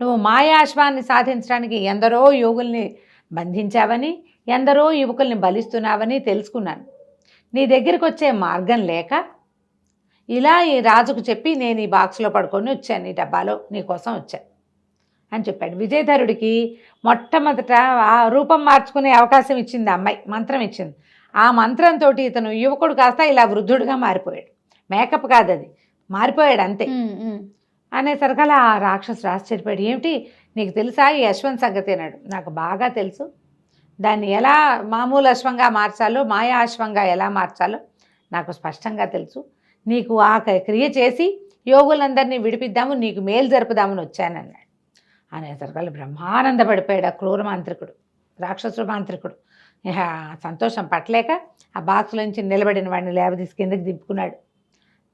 నువ్వు మాయాశ్వాన్ని సాధించడానికి ఎందరో యోగుల్ని బంధించావని, ఎందరో యువకుల్ని బలిస్తున్నావని తెలుసుకున్నాను. నీ దగ్గరికి వచ్చే మార్గం లేక ఇలా ఈ రాజుకు చెప్పి నేను ఈ బాక్స్లో పడుకొని వచ్చాను, ఈ డబ్బాలో నీకోసం వచ్చాను అని చెప్పాడు. విజయధరుడికి మొట్టమొదట ఆ రూపం మార్చుకునే అవకాశం ఇచ్చింది అమ్మాయి, మంత్రం ఇచ్చింది. ఆ మంత్రంతో ఇతను యువకుడు కాస్త ఇలా వృద్ధుడిగా మారిపోయాడు. మేకప్ కాదు, అది మారిపోయాడు అంతే. అనేసరికల్లా ఆ రాక్షసుడు ఆశ్చర్యపోయాడు. ఏమిటి నీకు తెలుసా ఈ అశ్వం సంగతి అన్నాడు. నాకు బాగా తెలుసు, దాన్ని ఎలా మామూలు అశ్వంగా మార్చాలో, మాయా అశ్వంగా ఎలా మార్చాలో నాకు స్పష్టంగా తెలుసు. నీకు ఆ క్రియ చేసి యోగులందరినీ విడిపిద్దాము, నీకు మేలు జరుపుదామని వచ్చానన్నాడు. అనేసరికల్లా బ్రహ్మానందపడిపోయాడు ఆ క్రూర మాంత్రికుడు, రాక్షసుడు మాంత్రికుడు. సంతోషం పట్టలేక ఆ బాక్స్లోంచి నిలబడిన వాడిని లేవదీసి కిందకి దింపుకున్నాడు.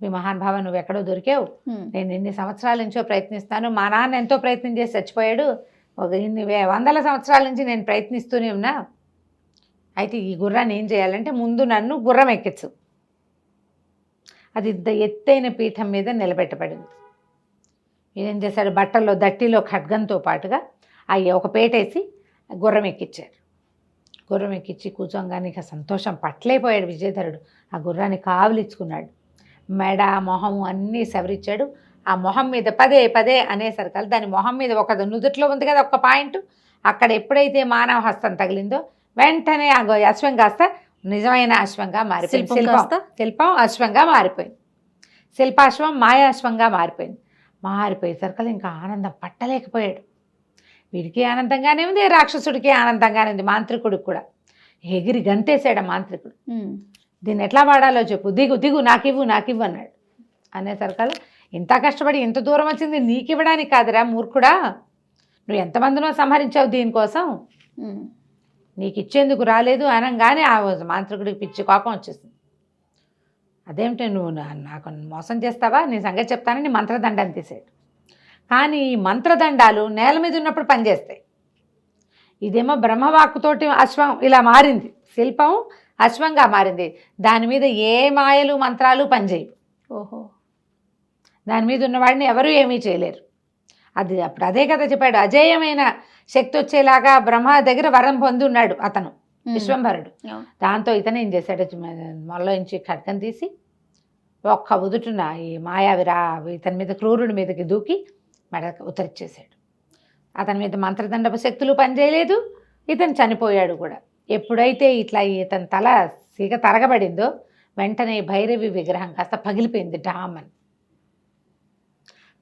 మీ మహానుభావ నువ్వు ఎక్కడో దొరికావు, నేను ఎన్ని సంవత్సరాల నుంచో ప్రయత్నిస్తాను, మా నాన్న ఎంతో ప్రయత్నం చేసి చచ్చిపోయాడు, ఒక ఇన్ని వందల సంవత్సరాల నుంచి నేను ప్రయత్నిస్తూనే ఉన్నా. అయితే ఈ గుర్రాన్ని ఏం చేయాలంటే ముందు నన్ను గుర్రం ఎక్కించు. అది ఎత్తైన పీఠం మీద నిలబెట్టబడింది. ఏం చేశాడు, బట్టల్లో దట్టిలో ఖడ్గంతో పాటుగా అవి ఒక పేటేసి గుర్రం ఎక్కించారు. గుర్రం ఎక్కించి కూర్చోగానే ఇక సంతోషం పట్టలేకపోయాడు విజయధరుడు. ఆ గుర్రాన్ని కావలిచ్చుకున్నాడు. మెడ మొహము అన్నీ సవరించాడు. ఆ మొహం మీద పదే పదే అనేసరికల్లా దాని మొహం మీద ఒక నుదుట్లో ఉంది కదా ఒక పాయింట్, అక్కడ ఎప్పుడైతే మానవ హస్తం తగిలిందో వెంటనే ఆ అశ్వం కాస్త నిజమైన అశ్వంగా మారిపోయింది. శిల్పం అశ్వంగా మారిపోయింది. శిల్పాశ్వం మాయాశ్వంగా మారిపోయింది. మారిపోయేసరికల్లా ఇంకా ఆనందం పట్టలేకపోయాడు. వీడికి ఆనందంగానే ఉంది, రాక్షసుడికి ఆనందంగానే ఉంది, మాంత్రికుడికి కూడా. ఎగిరి గంతేసాడు ఆ మాంత్రికుడు. దీన్ని ఎట్లా వాడాలో చెప్పు, దిగు దిగు నాకివ్వు అన్నాడు. అనేసరికల్లా ఇంత కష్టపడి ఇంత దూరం వచ్చింది నీకు ఇవ్వడానికి కాదురా మూర్ఖుడా, నువ్వు ఎంతమందినో సంహరించావు దీనికోసం, నీకు ఇచ్చేందుకు రాలేదు అనగానే ఆ మాంత్రికుడికి పిచ్చి కోపం వచ్చేసింది. అదేమిటి నువ్వు నాకు మోసం చేస్తావా, నీ సంగతి చెప్తానని మంత్రదండాన్ని తీసాడు. కానీ ఈ మంత్రదండాలు నేల మీద ఉన్నప్పుడు పనిచేస్తాయి. ఇదేమో బ్రహ్మవాక్కుతోటి అశ్వం ఇలా మారింది, శిల్పం అశ్వంగా మారింది. దాని మీద ఏ మాయలు మంత్రాలు పనిచేయవు. ఓహో, దాని మీద ఉన్నవాడిని ఎవరూ ఏమీ చేయలేరు. అది అప్పుడు అదే కదా చెప్పాడు, అజేయమైన శక్తి వచ్చేలాగా బ్రహ్మ దగ్గర వరం పొంది ఉన్నాడు అతను విశ్వంభరుడు. దాంతో ఇతను ఏం చేశాడు, మొల్లోంచి ఖడ్గం తీసి ఒక్క ఉదుటున ఈ మాయావిరా ఇతని మీద క్రూరుడి మీదకి దూకి మెడ ఉత్తరిచ్చేశాడు. అతని మీద మంత్రదండపు శక్తులు పనిచేయలేదు, ఇతను చనిపోయాడు కూడా. ఎప్పుడైతే ఇట్లా ఇతని తల సీగ తరగబడిందో వెంటనే భైరవి విగ్రహం కాస్త పగిలిపోయింది డామని.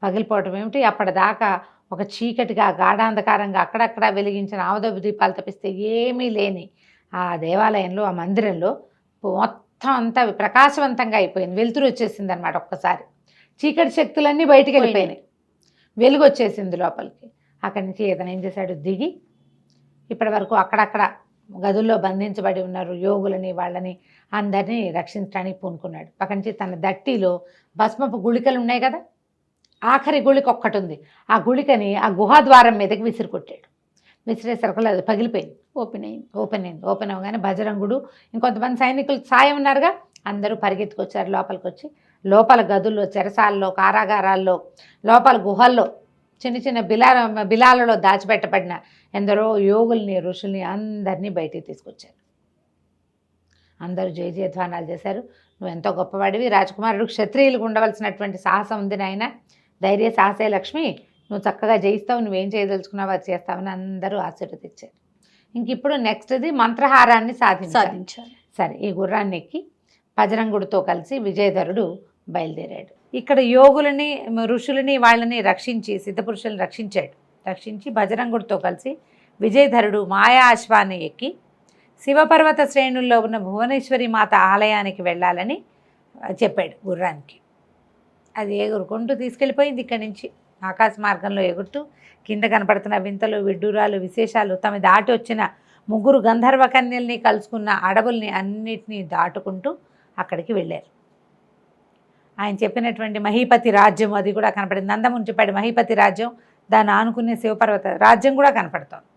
పగిలిపోవటం ఏమిటి, అప్పటిదాకా ఒక చీకటిగా గాఢాంధకారంగా అక్కడక్కడ వెలిగించిన ఆవదపు దీపాలు తప్పిస్తే ఏమీ లేని ఆ దేవాలయంలో, ఆ మందిరంలో మొత్తం అంతా ప్రకాశవంతంగా అయిపోయింది. వెలుతురు వచ్చేసింది అనమాట. ఒక్కసారి చీకటి శక్తులన్నీ బయటికి వెళ్ళిపోయినాయి, వెలుగు వచ్చేసింది లోపలికి. అక్కడి నుంచి ఇతను ఏం చేశాడు, దిగి ఇప్పటి వరకు అక్కడక్కడ గదుల్లో బంధించబడి ఉన్నారు యోగులని వాళ్ళని అందరినీ రక్షించడానికి పూనుకున్నాడు. అక్కడి నుంచి తన దట్టిలో భస్మపు గుళికలు ఉన్నాయి కదా, ఆఖరి గుళిక ఒక్కటి ఉంది, ఆ గుళికని ఆ గుహాద్వారం మీదకి విసిరికొట్టాడు. విసిరేసరికి అది పగిలిపోయింది, ఓపెన్ అవగానే బజరంగుడు ఇంకొంతమంది సైనికులు సాయం ఉన్నారుగా, అందరూ పరిగెత్తుకొచ్చారు లోపలికి. వచ్చి లోపల గదుల్లో, చెరసాల్లో, కారాగారాల్లో, లోపల గుహల్లో, చిన్న చిన్న బిలాలలో దాచిపెట్టబడిన ఎందరో యోగుల్ని, ఋషుల్ని అందరినీ బయటికి తీసుకొచ్చారు. అందరూ జయ జయధ్వానాలు చేశారు. నువ్వు ఎంతో గొప్పవాడివి, రాజకుమారుడు క్షత్రియులకు ఉండవలసినటువంటి సాహసం ఉంది నాయన, ధైర్య సాహసే లక్ష్మి, నువ్వు చక్కగా జయిస్తావు, నువ్వేం చేయదలుచుకున్నావు అది చేస్తావని అందరూ ఆశీర్వదించారు. ఇంక ఇప్పుడు నెక్స్ట్ది మంత్రహారాన్ని సాధించాలి. సరే, ఈ గుర్రాన్ని ఎక్కి బజరంగుడితో కలిసి విజయధరుడు బయలుదేరాడు. ఇక్కడ యోగులని, ఋషులని వాళ్ళని రక్షించి, సిద్ధపురుషులను రక్షించి బజరంగుడితో కలిసి విజయధరుడు మాయా అశ్వాన్ని ఎక్కి శివపర్వత శ్రేణుల్లో ఉన్న భువనేశ్వరి మాత ఆలయానికి వెళ్ళాలని చెప్పాడు గుర్రానికి. అది ఎగురుకుంటూ తీసుకెళ్ళిపోయింది. ఇక్కడి నుంచి ఆకాశ మార్గంలో ఎగురుతూ కింద కనపడుతున్న వింతలు, విడ్డూరాలు, విశేషాలు, తమ దాటి వచ్చిన 3 గంధర్వ కన్యల్ని కలుసుకున్న అడవుల్ని అన్నిటినీ దాటుకుంటూ అక్కడికి వెళ్ళారు. ఆయన చెప్పినటువంటి మహీపతి రాజ్యం అది కూడా కనపడింది. నందముని చెప్పాడు మహీపతి రాజ్యం, దాన్ని ఆనుకునే శివపర్వత రాజ్యం కూడా కనపడుతోంది.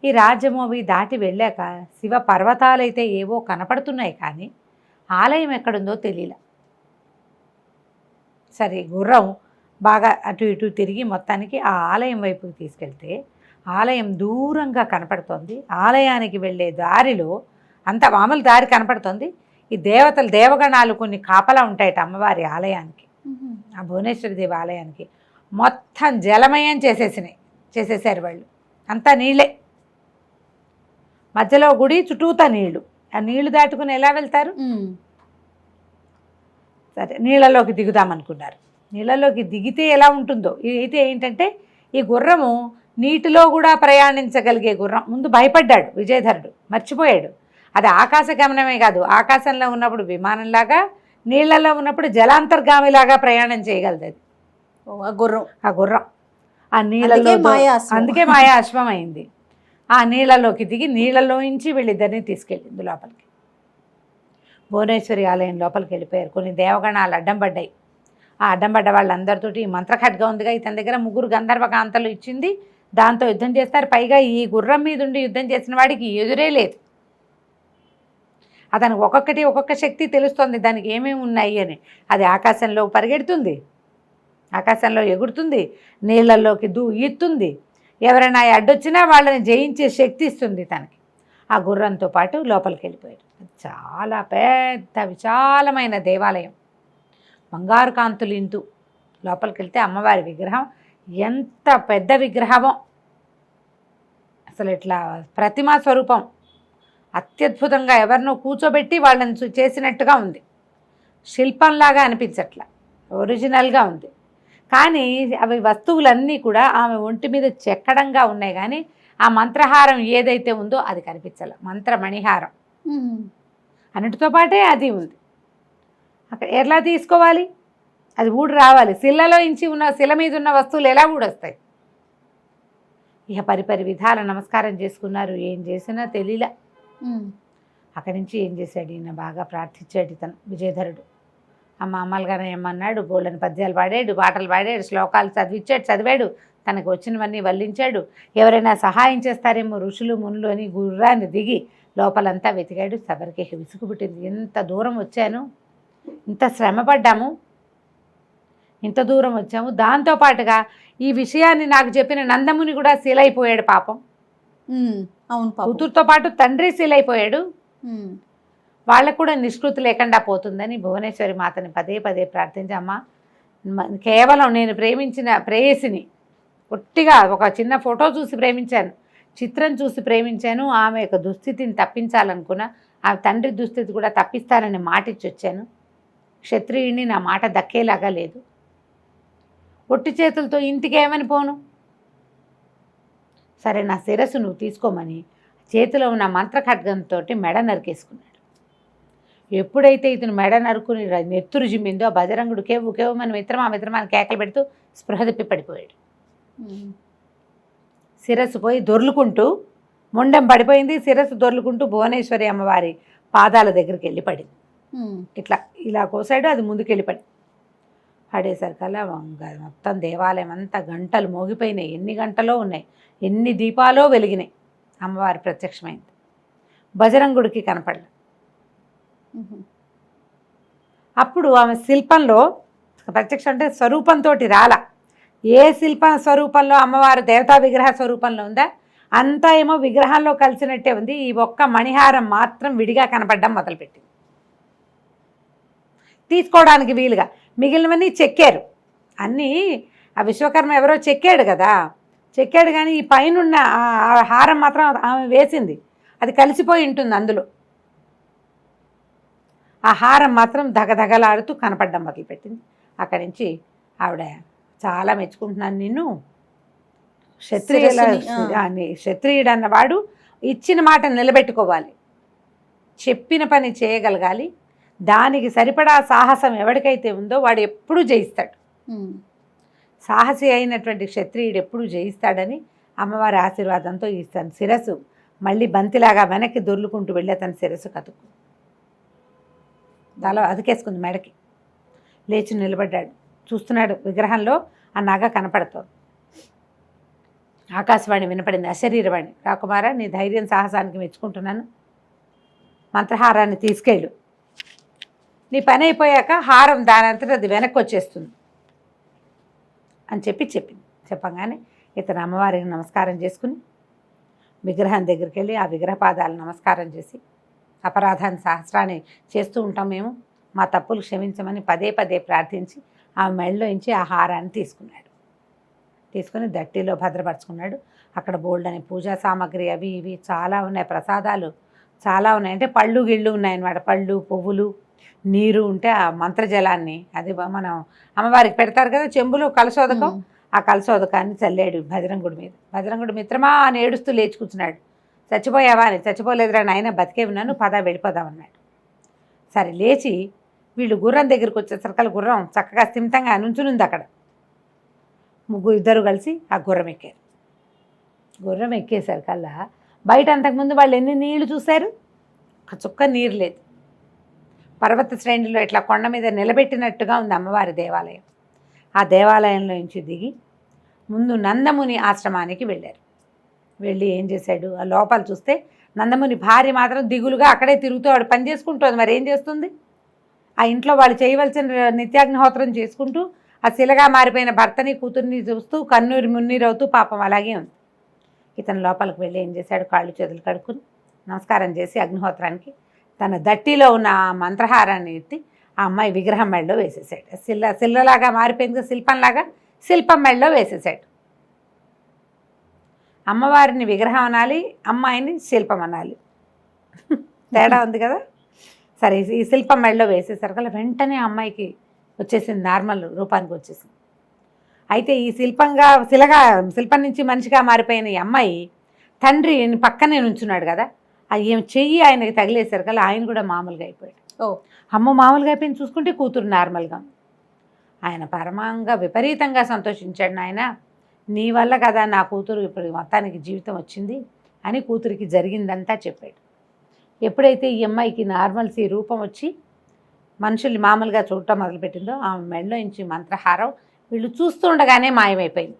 ఈ రాజ్యము అవి దాటి వెళ్ళాక శివ పర్వతాలైతే ఏవో కనపడుతున్నాయి, కానీ ఆలయం ఎక్కడుందో తెలియలే. సరే, గుర్రం బాగా అటు ఇటు తిరిగి మొత్తానికి ఆ ఆలయం వైపుకి తీసుకెళ్తే ఆలయం దూరంగా కనపడుతోంది. ఆలయానికి వెళ్ళే దారిలో అంత మామూలు దారి కనపడుతోంది. ఈ దేవతలు దేవగణాలు కొన్ని కాపలా ఉంటాయట అమ్మవారి ఆలయానికి, ఆ భువనేశ్వరి దేవి ఆలయానికి. మొత్తం జలమయం చేసేసారు వాళ్ళు. అంతా నీళ్ళే, మధ్యలో గుడి, చుట్టూతా నీళ్లు. ఆ నీళ్లు దాటుకుని ఎలా వెళ్తారు? సరే, నీళ్ళలోకి దిగుదామనుకున్నారు. నీళ్ళలోకి దిగితే ఎలా ఉంటుందో. అయితే ఏంటంటే ఈ గుర్రము నీటిలో కూడా ప్రయాణించగలిగే గుర్రం. ముందు భయపడ్డాడు విజయధరుడు, మర్చిపోయాడు. అది ఆకాశ గమనమే కాదు, ఆకాశంలో ఉన్నప్పుడు విమానంలాగా, నీళ్లలో ఉన్నప్పుడు జలాంతర్గామిలాగా ప్రయాణం చేయగలదు అది. ఆ గుర్రం ఆ నీళ్ళలో, అందుకే మాయా అశ్వం అయింది. ఆ నీళ్ళలోకి దిగి నీళ్ళలోంచి వీళ్ళిద్దరిని తీసుకెళ్ళింది లోపలికి. భువనేశ్వరి ఆలయం లోపలికి వెళ్ళిపోయారు. కొన్ని దేవగణాలు అడ్డం పడ్డాయి. ఆ అడ్డం పడ్డ వాళ్ళందరితోటి ఈ మంత్రఖడ్గం ఉందిగా, ఇతని దగ్గర 3 గంధర్వకాంతలు ఇచ్చింది, దాంతో యుద్ధం చేస్తారు. పైగా ఈ గుర్రం మీద ఉండి యుద్ధం చేసిన వాడికి ఎదురే లేదు. అతనికి ఒక్కొక్క శక్తి తెలుస్తుంది, దానికి ఏమేమి ఉన్నాయి అని. అది ఆకాశంలో పరిగెడుతుంది, ఆకాశంలో ఎగురుతుంది, నీళ్ళల్లోకి ఈత్తుంది. ఎవరైనా అడ్డొచ్చినా వాళ్ళని జయించే శక్తి ఇస్తుంది తనకి. ఆ గుర్రంతో పాటు లోపలికి వెళ్ళిపోయాడు. చాలా పెద్ద విశాలమైన దేవాలయం, బంగారు కాంతులు ఇంతు. లోపలికి వెళ్తే అమ్మవారి విగ్రహం ఎంత పెద్ద విగ్రహమో, అసలు ఇట్లా ప్రతిమా స్వరూపం, అత్యద్భుతంగా ఎవరినో కూర్చోబెట్టి వాళ్ళని చేసినట్టుగా ఉంది. శిల్పంలాగా అనిపించట్లా, ఒరిజినల్గా ఉంది. కానీ అవి వస్తువులన్నీ కూడా ఆమె ఒంటి మీద చెక్కడంగా ఉన్నాయి, కానీ ఆ మంత్రహారం ఏదైతే ఉందో అది కనిపించాలి. మంత్రమణిహారం అన్నిటితో పాటే అది ఉంది. అక్కడ ఎలా తీసుకోవాలి? అది ఊడి రావాలి. శిలలో ఇంచి ఉన్న శిల మీద ఉన్న వస్తువులు ఎలా ఊడొస్తాయి? ఇక పరిపరి విధాల నమస్కారం చేసుకున్నారు. ఏం చేసినా తెలియలే. అక్కడి నుంచి ఏం చేశాడు ఈయన, బాగా ప్రార్థించాడు ఇతను విజయధరుడు. అమ్మ అమ్మలుగానే ఏమన్నాడు, బోళ్ళని పద్యాలు పాడాడు, పాటలు పాడాడు, శ్లోకాలు చదివాడు, తనకు వచ్చినవన్నీ వల్లించాడు. ఎవరైనా సహాయం చేస్తారేమో ఋషులు మునులు అని గుర్రాన్ని దిగి లోపలంతా వెతికాడు. సబరికి విసుగు పుట్టింది. ఎంత దూరం వచ్చాను, ఇంత శ్రమపడ్డాము, ఇంత దూరం వచ్చాము. దాంతోపాటుగా ఈ విషయాన్ని నాకు చెప్పిన నందముని కూడా శీలైపోయాడు పాపం. అవును, కూతురుతో పాటు తండ్రి శీలైపోయాడు. వాళ్ళకు కూడా నిష్కృతి లేకుండా పోతుందని భువనేశ్వరి మాతని పదే పదే ప్రార్థించి, అమ్మ కేవలం నేను ప్రేమించిన ప్రేయసిని, ఒట్టిగా ఒక చిన్న ఫోటో చూసి ప్రేమించాను, చిత్రం చూసి ప్రేమించాను, ఆమె యొక్క దుస్థితిని తప్పించాలనుకున్నా, ఆ తండ్రి దుస్థితి కూడా తప్పిస్తానని మాటిచ్చి వచ్చాను. క్షత్రియుడిని నా మాట దక్కేలాగా లేదు. ఒట్టి చేతులతో ఇంటికి ఏమని పోను? సరే, నా శిరస్సు నువ్వు తీసుకోమని చేతిలో ఉన్న మంత్రఖడ్గంతో మెడ నరికేసుకున్నాడు. ఎప్పుడైతే ఇతను మెడ నరుకుని నెత్తురు జిమ్మిందో, ఆ బజరంగుడు కేవమని మిత్రమాని కేకలు పెడుతూ స్పృహ తప్పి పడిపోయాడు. శిరస్సు పోయి దొర్లుకుంటూ, మొండెం పడిపోయింది, శిరస్సు దొర్లుకుంటూ భువనేశ్వరి అమ్మవారి పాదాల దగ్గరికి వెళ్ళి పడింది. ఇలా కోసాడు, అది ముందుకెళ్ళి పడేసరికల్లా మొత్తం దేవాలయం అంతా గంటలు మోగిపోయినాయి. ఎన్ని గంటలో ఉన్నాయి, ఎన్ని దీపాలో వెలిగినాయి. అమ్మవారి ప్రత్యక్షమైంది. బజరంగుడికి కనపడలే. అప్పుడు ఆమె శిల్పంలో ప్రత్యక్షం అంటే స్వరూపంతో రాల. ఏ శిల్ప స్వరూపంలో అమ్మవారు దేవతా విగ్రహ స్వరూపంలో ఉందా అంతా ఏమో విగ్రహంలో కలిసినట్టే ఉంది. ఈ ఒక్క మణిహారం మాత్రం విడిగా కనపడడం మొదలుపెట్టింది. తీసుకోవడానికి వీలుగా మిగిలినవన్నీ చెక్కారు. అన్నీ ఆ విశ్వకర్మ ఎవరో చెక్కాడు కదా, చెక్కాడు. కానీ ఈ పైన హారం మాత్రం ఆమె వేసింది, అది కలిసిపోయి ఉంటుంది అందులో. ఆ హారం మాత్రం దగదగలాడుతూ కనపడడం మొదలుపెట్టింది. అక్కడి నుంచి ఆవిడ, చాలా మెచ్చుకుంటున్నాను నిన్ను, క్షత్రియుడు అన్నవాడు ఇచ్చిన మాట నిలబెట్టుకోవాలి, చెప్పిన పని చేయగలగాలి, దానికి సరిపడా సాహసం ఎవరికైతే ఉందో వాడు ఎప్పుడూ జయిస్తాడు. సాహసి అయినటువంటి క్షత్రియుడు ఎప్పుడూ జయిస్తాడని అమ్మవారి ఆశీర్వాదంతో ఇస్తాను. శిరస్సు మళ్ళీ బంతిలాగా వెనక్కి దొర్లుకుంటూ వెళ్ళి అతని శిరస్సు కతుక్కు దాలో అదికేసుకుంది మెడకి. లేచి నిలబడ్డాడు, చూస్తున్నాడు విగ్రహంలో ఆ నగ కనపడుతోంది. ఆకాశవాణి వినపడింది, అశరీరవాణి. రాకుమార, నీ ధైర్యం సాహసానికి మెచ్చుకుంటున్నాను. మంత్రహారాన్ని తీసుకెళ్ళు, నీ పని అయిపోయాక హారం దానంతట అది వెనక్కి వచ్చేస్తుంది అని చెప్పింది. చెప్పగానే ఇతను అమ్మవారికి నమస్కారం చేసుకుని విగ్రహం దగ్గరికి వెళ్ళి ఆ విగ్రహ పాదాలు నమస్కారం చేసి, అపరాధాన్ని సహస్రాన్ని చేస్తూ ఉంటాం మేము, మా తప్పులు క్షమించమని పదే పదే ప్రార్థించి ఆ మెడలో నుంచి ఆ హారాన్ని తీసుకుని దట్టిలో భద్రపరుచుకున్నాడు. అక్కడ బోల్డ్ అనే పూజా సామాగ్రి అవి ఇవి చాలా ఉన్నాయి, ప్రసాదాలు చాలా ఉన్నాయి. అంటే పళ్ళు గిళ్ళు ఉన్నాయన్నమాట, పళ్ళు పువ్వులు నీరు ఉంటే ఆ మంత్రజలాన్ని అది మనం అమ్మవారికి పెడతారు కదా చెంబులో కలశోదకం, ఆ కలశోదకాన్ని చల్లాడు భద్రంగుడి మీద. భద్రంగుడి మిత్రమా అని ఏడుస్తూ లేచి కూర్చున్నాడు. చచ్చిపోయావా అని. చచ్చిపోలేదురా నాయన, బతికే ఉన్నాను, పద వెళ్ళిపోదామన్నాడు. సరే లేచి వీళ్ళు గుర్రం దగ్గరికి వచ్చేసరికల్ గుర్రం చక్కగా స్థిమితంగా నుంచునుంది అక్కడ. ఇద్దరు కలిసి ఆ గుర్రం ఎక్కారు. గుర్రం ఎక్కేసరికల్లా బయట అంతకుముందు వాళ్ళు ఎన్ని నీళ్లు చూశారు, ఒక చుక్క నీరు లేదు. పర్వత శ్రేణిలో ఇట్లా కొండ మీద నిలబెట్టినట్టుగా ఉంది అమ్మవారి దేవాలయం. ఆ దేవాలయంలో నుంచి దిగి ముందు నందముని ఆశ్రమానికి వెళ్ళారు. వెళ్ళి ఏం చేశాడు, ఆ లోపల చూస్తే నందముని భార్య మాత్రం దిగులుగా అక్కడే తిరుగుతూ ఆవిడ పని చేసుకుంటుంది. మరి ఏం చేస్తుంది, ఆ ఇంట్లో వాళ్ళు చేయవలసిన నిత్యాగ్నిహోత్రం చేసుకుంటూ ఆ శిలగా మారిపోయిన భర్తని కూతుర్ని చూస్తూ కన్నూరి మున్నీరవుతూ పాపం అలాగే ఉంది. ఇతను లోపలికి వెళ్ళి ఏం చేశాడు, కాళ్ళు చేతులు కడుక్కుని నమస్కారం చేసి అగ్నిహోత్రానికి తన దట్టిలో ఉన్న ఆ మంత్రహారాన్ని ఎత్తి ఆ అమ్మాయి విగ్రహం మెడలో వేసేసాడు. శిల్లలాగా మారిపోయింది, శిల్పంలాగా శిల్పం మెడలో వేసేసాడు. అమ్మవారిని విగ్రహం అనాలి, అమ్మాయిని శిల్పం అనాలి, తేడా ఉంది కదా. సరే, ఈ శిల్పం మెడలో వేసేసరికి వెంటనే అమ్మాయికి వచ్చేసింది, నార్మల్ రూపానికి వచ్చేసింది. అయితే ఈ శిల్పం నుంచి మనిషిగా మారిపోయిన ఈ అమ్మాయి తండ్రి పక్కనే నుంచున్నాడు కదా, ఏం చెయ్యి ఆయనకి తగిలేసరికల్లా ఆయన కూడా మామూలుగా అయిపోయాడు. అమ్మ మామూలుగా అయిపోయింది, చూసుకుంటే కూతురు నార్మల్గా. ఆయన పరమంగా విపరీతంగా సంతోషించాడు. నాయన, నీ వల్ల కదా నా కూతురు ఇప్పుడు మొత్తానికి జీవితం వచ్చింది అని కూతురికి జరిగిందంతా చెప్పాడు. ఎప్పుడైతే ఈ అమ్మాయికి నార్మల్సీ రూపం వచ్చి మనుషుల్ని మామూలుగా చూడటం మొదలుపెట్టిందో ఆమె మెడలో నుంచి మంత్రహారం వీళ్ళు చూస్తుండగానే మాయమైపోయింది.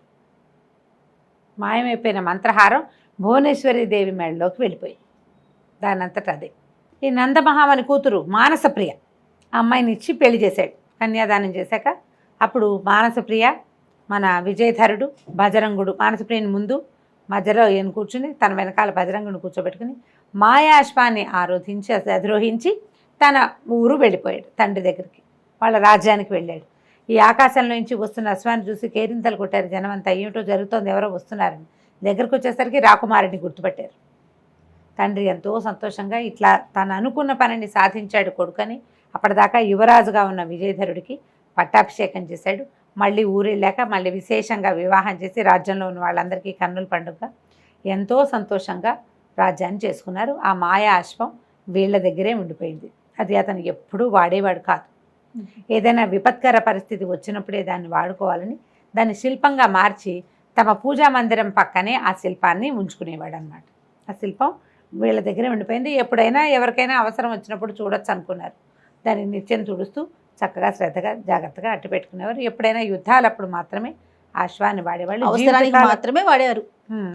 మాయమైపోయిన మంత్రహారం భువనేశ్వరి దేవి మెడలోకి వెళ్ళిపోయింది. దానంతట అదే ఈ నందమహామని కూతురు మానసప్రియ ఆ అమ్మాయిని ఇచ్చి పెళ్లి చేశాడు. కన్యాదానం చేశాక అప్పుడు మానసప్రియ మన విజయధరుడు బజరంగుడు మానసప్రియని ముందు మధ్యలో ఈయన కూర్చుని తన వెనకాల బజరంగుని కూర్చోబెట్టుకుని మాయాశ్వాన్ని అధిరోహించి తన ఊరు వెళ్ళిపోయాడు. తండ్రి దగ్గరికి వాళ్ళ రాజ్యానికి వెళ్ళాడు. ఈ ఆకాశంలో నుంచి వస్తున్న అశ్వాన్ని చూసి కేరింతలు కొట్టారు జనమంతా. ఏమిటో జరుగుతోంది, ఎవరో వస్తున్నారని. దగ్గరికి వచ్చేసరికి రాకుమారుడిని గుర్తుపట్టారు. తండ్రి ఎంతో సంతోషంగా ఇట్లా తను అనుకున్న పనిని సాధించాడు కొడుకని అప్పటిదాకా యువరాజుగా ఉన్న విజయధరుడికి పట్టాభిషేకం చేశాడు. మళ్ళీ ఊరెళ్ళాక మళ్ళీ విశేషంగా వివాహం చేసి రాజ్యంలో ఉన్న వాళ్ళందరికీ కన్నుల పండుగ ఎంతో సంతోషంగా రాజ్యాన్ని చేసుకున్నారు. ఆ మాయా అశ్వం వీళ్ళ దగ్గరే ఉండిపోయింది. అది అతను ఎప్పుడూ వాడేవాడు కాదు. ఏదైనా విపత్కర పరిస్థితి వచ్చినప్పుడే దాన్ని వాడుకోవాలని దాన్ని శిల్పంగా మార్చి తమ పూజా మందిరం పక్కనే ఆ శిల్పాన్ని ఉంచుకునేవాడు అన్నమాట. ఆ శిల్పం వీళ్ళ దగ్గరే ఉండిపోయింది. ఎప్పుడైనా ఎవరికైనా అవసరం వచ్చినప్పుడు చూడొచ్చు అనుకున్నారు. దాన్ని నిత్యం తుడుస్తూ చక్కగా శ్రద్ధగా జాగ్రత్తగా అట్టు పెట్టుకునేవారు. ఎప్పుడైనా యుద్ధాలప్పుడు మాత్రమే ఆ అశ్వాన్ని వాడేవాళ్ళు, అవసరానికి మాత్రమే వాడేవారు,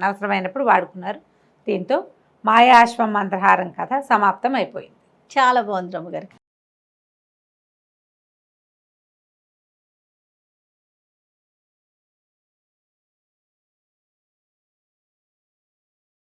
అవసరమైనప్పుడు వాడుకున్నారు. దీంతో మాయాశ్వం మంత్రహారం కథ సమాప్తం అయిపోయింది. చాలా బాగుంది రమ్మగారు.